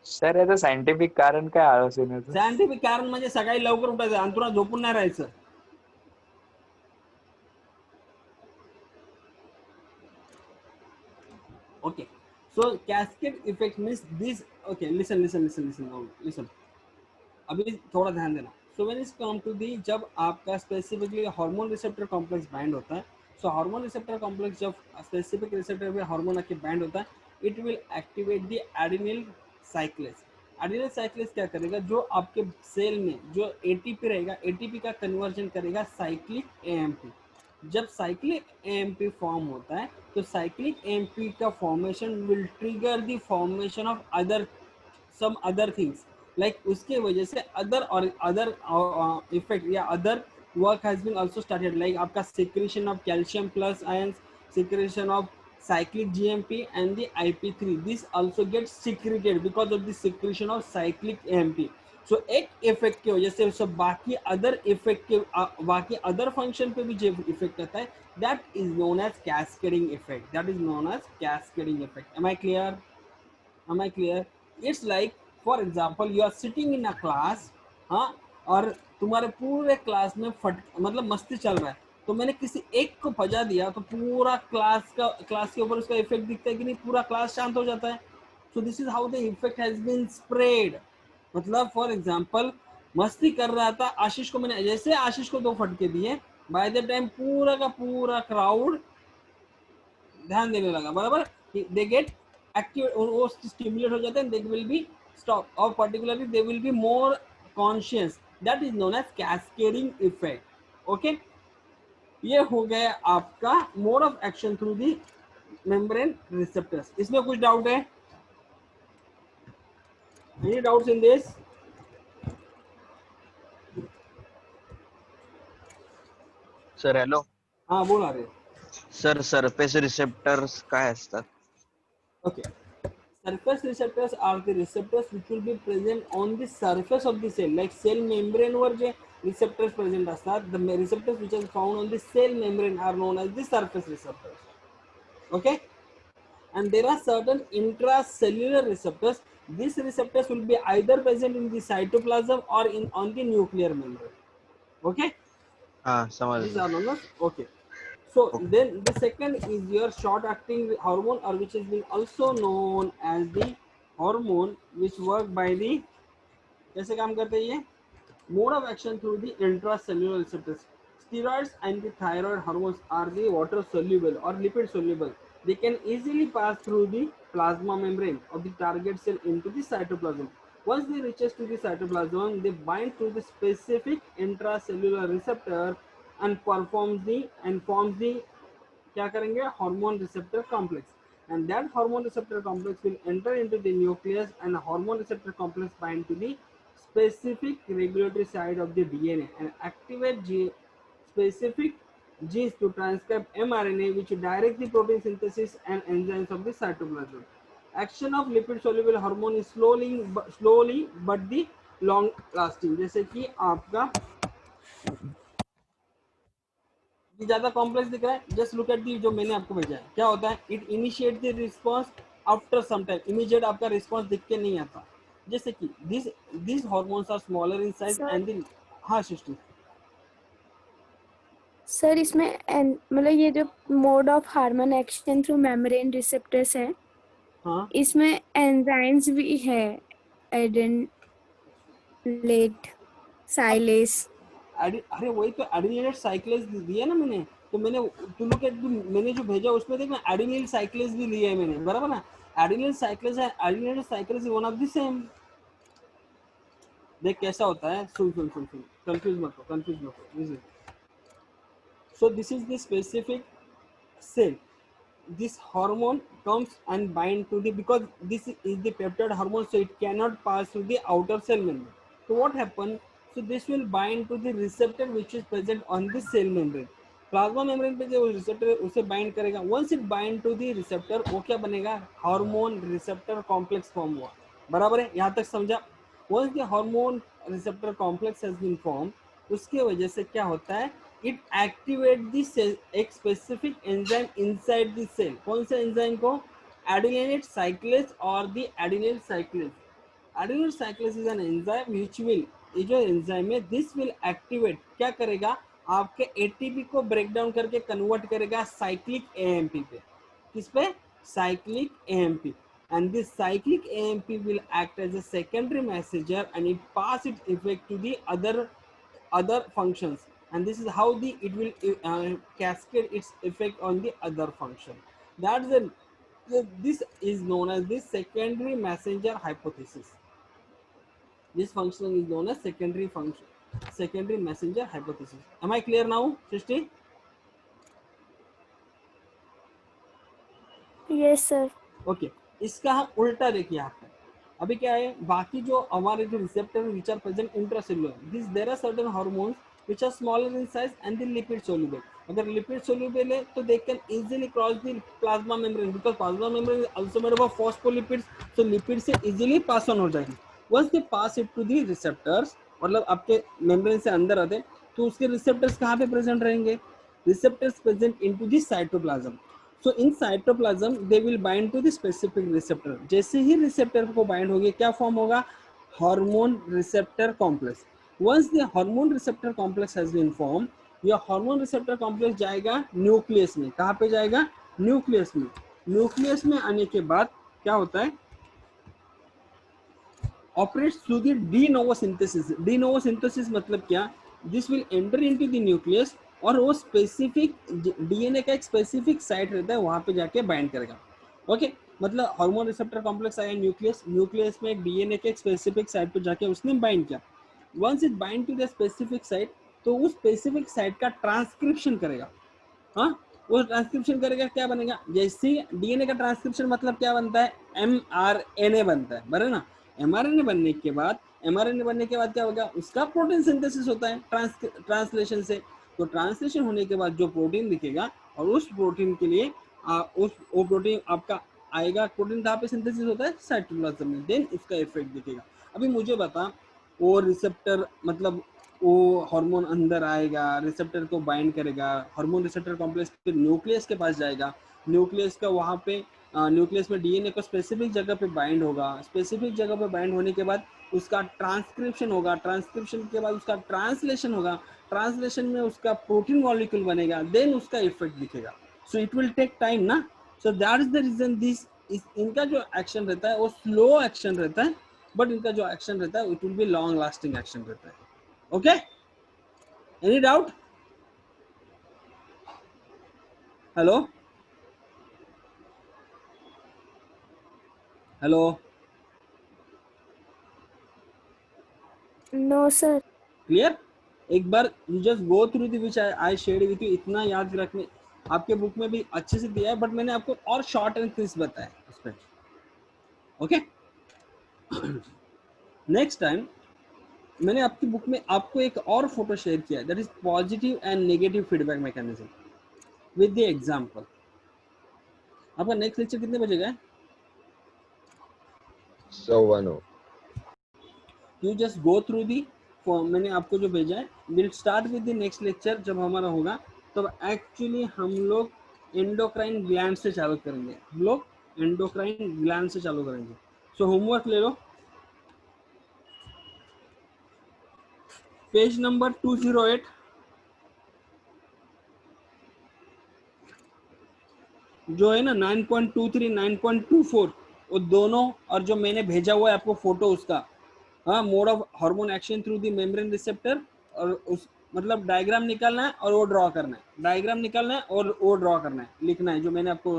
सर याचं सायंटिफिक कारण काय आळसीनं? सायंटिफिक कारण म्हणजे सकाळी लवकर उठायचं, अंतुरात झोपून नाही राहायचं. Okay, so cascade effect means this. Okay, listen. अभी थोड़ा ध्यान देना. So when it's come to the जब आपका specifically hormone receptor complex bind होता है, so हार्मोन रिसेप्टर कॉम्प्लेक्स जब स्पेसिफिक रिसेप्टर पे हार्मोन आके बाइंड होता है, it will activate the adenyl cyclase. Adenyl cyclase क्या करेगा? जो आपके सेल में जो ATP रहेगा, ATP का कन्वर्जन करेगा साइक्लिक AMP. जब साइक्लिक AMP फॉर्म होता है तो साइक्लिक AMP का formation will trigger the formation of other some other things, like उसके वजह से other effect या other work has been also started, like आपका secretion of calcium plus ions, secretion of cyclic GMP and the IP3, this also gets secreted because of the secretion of cyclic AMP. सो एक इफेक्ट की वजह से सब बाकी अदर इफेक्ट के बाकी अदर फंक्शन पे भी जो इफेक्ट करता है, that is known as cascading effect, that is known as cascading effect. Am I clear? Am I clear? It's like for example you are sitting in a class, हाँ, और तुम्हारे पूरे क्लास में मतलब मस्ती चल रहा है, तो मैंने किसी एक को बजा दिया तो पूरा क्लास के ऊपर उसका इफेक्ट दिखता है कि नहीं, पूरा क्लास शांत हो जाता है. So this is how the effect has been spread. मतलब फॉर एग्जाम्पल मस्ती कर रहा था आशीष को, मैंने जैसे आशीष को 2 फटके दिए, बाय द टाइम पूरा का पूरा क्राउड ध्यान देने लगा, बराबर. दे गेट एक्टिव, वो स्टिमुलेट हो जाते हैं, दे विल बी स्टॉप, और particularly they will be more conscious, that is known as cascading effect. Okay, ये हो गया आपका mode of action through the membrane receptors. इसमें कुछ डाउट है? Any doubts in this? Sir hello. हाँ बोल आ रहे. सर सरफेस रिसेप्टर्स काय असतात? Okay. Surface receptors are the receptors which will be present on the surface of the cell, like cell membrane were J receptors present असतात, the receptors which are found on the cell membrane are known as the surface receptors. Okay, and there are certain intracellular receptors. These receptors will be either present in the cytoplasm or on the nuclear membrane. Okay, हा these समजलं. are known as, okay. So Okay. then the second is your short acting hormone, or which has been also known as the hormone which work by the, कैसे काम करते हैं ये, mode of action through the intracellular receptors. Steroids and the thyroid hormones are the water soluble or lipid soluble. They can easily pass through the plasma membrane of the target cell into the cytoplasm. Once they reaches to the cytoplasm, they bind to the specific intracellular receptor and forms the क्या करेंगे, hormone receptor complex, and that hormone receptor complex will enter into the nucleus, and hormone receptor complex bind to the specific regulatory side of the DNA and activate specific genes to transcribe mRNA, which direct the protein synthesis and enzymes of the cytoplasm. Action of lipid soluble hormone is slowly but the long lasting. जैसे कि आपका ये ज्यादा कॉम्प्लेक्स दिख रहा है, जस्ट लुक एट दी जो मैंने आपको भेजा है. क्या होता है, it initiate the response after some time, immediate आपका रिस्पांस दिख के नहीं आता. जैसे कि this hormones are smaller in size Sir. And the, हाँ सृष्टि. सर इसमें मतलब ये जो mode of hormone action through membrane receptors है, हाँ इसमें एंजाइम्स भी है, एडेनिलेट साइलेस. अरे वही तो एडिनिलेट साइक्लेज दिया ना मैंने, तो मैंने टू लुक एट, मैंने जो भेजा उसमें देख मैं एडिनिल साइक्लेज भी लिया है मैंने, बराबर ना. एडिनिल साइक्लेज है, adenylate cyclase one of the same. देख कैसा होता है, सुन सुन सुन सुन, कंफ्यूज मत हो. So this is the specific cell. This hormone comes and bind to the, because this is the peptide hormone, so it cannot pass through the outer cell membrane. So what happens? So this will bind to the receptor which is present on the cell membrane. Plasma membrane पे जो रिसेप्टर है उसे बाइंड करेगा. Once it bind to the receptor, वो क्या बनेगा, हार्मोन रिसेप्टर कॉम्प्लेक्स फॉर्म हुआ. बराबर है, यहाँ तक समझा. Once the hormone receptor complex has been form, उसके वजह से क्या होता है, इट एक्टिवेट द सेल, एक specific enzyme inside the cell. कौन से एंजाइम को, एडिनिलेट साइक्लेज और the adenyl cyclase. Adenyl cyclase is an enzyme which will, ये जो एंजाइम है, दिस विल एक्टिवेट, क्या करेगा, आपके एटीपी को ब्रेक डाउन करके कन्वर्ट करेगा साइक्लिक एएमपी पे. किस पे, cyclic AMP. and this cyclic AMP will act as a secondary messenger and it pass its effect to the other functions, and this is how it will cascade its effect on the other function. That's this is known as the secondary messenger hypothesis. This function is known as secondary messenger hypothesis. Am I clear now, Srishti? Yes sir. Okay. इसका हम उल्टा देखिए यहाँ पे, अभी क्या है, बाकी जो हमारे जो receptor which are present intracellular, this there are certain hormones which are smaller in size and the lipid soluble. अगर लिपिड सोल्यूबल है तो they can easily cross the plasma membrane, because plasma membrane is also made up of phospholipids, so lipid से इजीली पास ऑन हो जाएगी. Once they pass it to the receptors, मतलब आपके मेम्ब्रेन से अंदर आते, तो उसके रिसेप्टर्स कहाँ पे प्रेजेंट रहेंगे, receptors present into the cytoplasm. So in cytoplasm they will bind to the specific receptor. जैसे ही रिसेप्टर को बाइंड होगी क्या फॉर्म होगा, hormone receptor complex. Once the hormone receptor complex has been formed, यह हार्मोन रिसेप्टर कॉम्प्लेक्स जाएगा न्यूक्लियस में. कहाँ पे जाएगा, न्यूक्लियस में. न्यूक्लियस में आने के बाद क्या होता है, operates through the de novo synthesis. De novo synthesis मतलब क्या, this will enter into the nucleus और वो स्पेसिफिक डीएनए का एक स्पेसिफिक साइट रहता है, वहां पे जाके बाइंड करेगा. ओके, मतलब हार्मोन रिसेप्टर कॉम्प्लेक्स आया न्यूक्लियस, न्यूक्लियस में डीएनए के एक स्पेसिफिक साइट पे जाके उसने बाइंड किया. Once it bind to the specific site, तो उस स्पेसिफिक साइट का ट्रांसक्रिप्शन करेगा. हाँ, वो ट्रांसक्रिप्शन करेगा, क्या बनेगा, जैसे डीएनए का ट्रांसक्रिप्शन मतलब क्या बनता है, एमआरएनए बनता है, बराबर ना. एमआरएनए बनने के बाद, एमआरएनए बनने के बाद क्या होगा, उसका प्रोटीन सिंथेसिस होता है ट्रांसलेशन से. तो ट्रांसलेशन होने के बाद जो प्रोटीन दिखेगा, और उस प्रोटीन के लिए वो प्रोटीन आपका आएगा. प्रोटीन कहाँ पे सिंथेसिस होता है, साइटोप्लाज्म में. देन उसका इफेक्ट दिखेगा. अभी मुझे बता, वो रिसेप्टर मतलब वो हार्मोन अंदर आएगा, रिसेप्टर को बाइंड करेगा, हार्मोन रिसेप्टर कॉम्प्लेक्स फिर न्यूक्लियस के पास जाएगा. न्यूक्लियस का वहाँ पे न्यूक्लियस में डीएनए को स्पेसिफिक जगह पे बाइंड होगा. स्पेसिफिक जगह पे बाइंड होने के बाद उसका ट्रांसक्रिप्शन होगा. ट्रांसक्रिप्शन के बाद उसका ट्रांसलेशन होगा. ट्रांसलेशन में उसका प्रोटीन मॉलिक्यूल बनेगा. देन उसका इफेक्ट दिखेगा. So it will take time ना. So that is the reason this, इनका जो एक्शन रहता है वो स्लो एक्शन रहता है, बट इनका जो एक्शन रहता है it will be long lasting action रहता है. Okay, any doubt, hello hello, No, sir. Clear. एक बार you just go through the which I shared with you. इतना याद रखने, आपके बुक में भी अच्छे से दिया है, बट मैंने आपको और शॉर्ट एंड क्रिस्प बताया उस पर. ओके, नेक्स्ट टाइम मैंने आपकी बुक में आपको एक और फोटो शेयर किया, that is positive and negative feedback mechanism with the example. आपका नेक्स्ट लेक्चर कितने बजे का है, So one. You just go through the form, मैंने आपको जो भेजा है. Will start with the next lecture. जब हमारा होगा तब तो एक्चुअली हम लोग एंडोक्राइन ग्लैंड से चालू करेंगे. हम लोग एंडोक्राइन ग्लैंड से चालू करेंगे. सो होमवर्क ले लो, पेज नंबर 208. जो है ना 9.23 9.24 वो दोनों, और जो मैंने भेजा हुआ है आपको फोटो उसका, हाँ, mode of hormone action through the membrane receptor, और उस मतलब डायग्राम निकालना है और वो ड्रॉ करना है. डायग्राम निकालना है और वो ड्रॉ करना है, लिखना है जो मैंने आपको,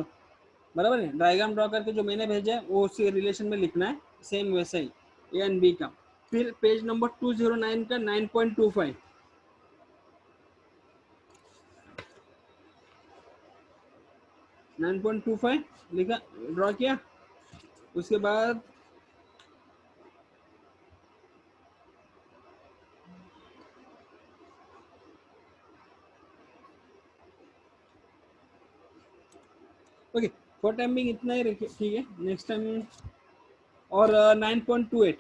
बराबर है. डायग्राम ड्रॉ करके जो मैंने भेजा है वो उसी रिलेशन में लिखना है, सेम वैसा ही ए एंड बी का. फिर पेज नंबर 209 का 9.25 9.25 लिखा, ड्रॉ किया. उसके बाद ओके, फॉर टाइम बिंग इतना ही रखिए, ठीक है. नेक्स्ट टाइम और 9.28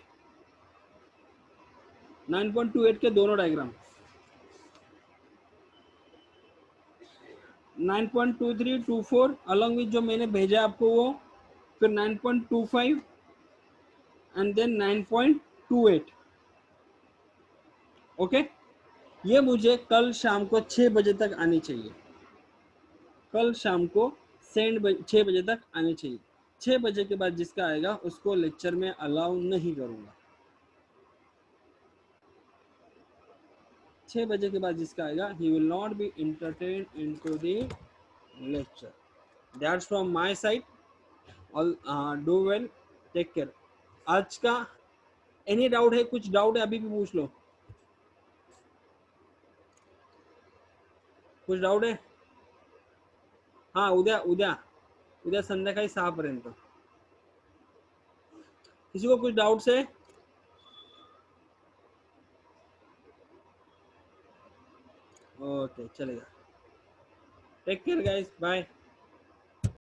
9.28 के दोनों डायग्राम, 9.23 24 अलॉन्ग विथ जो मैंने भेजा आपको वो, फिर 9.25 एंड देन 9.28. ओके, ये मुझे कल शाम को 6 बजे तक आनी चाहिए. कल शाम को 6 बजे तक आने चाहिए. 6 बजे के बाद जिसका आएगा उसको लेक्चर में अलाउ नहीं करूंगा. 6 बजे के बाद जिसका आएगा he will not be entertained into the lecture. That's from my side. All do well, take care. आज का एनी डाउट है, कुछ डाउट है अभी भी पूछ लो. कुछ डाउट है, हाँ. उद्या संध्याकाळी 6 पर्यंत. किसी को कुछ डाउट्स है? ओके चलेगा। Take care guys, bye.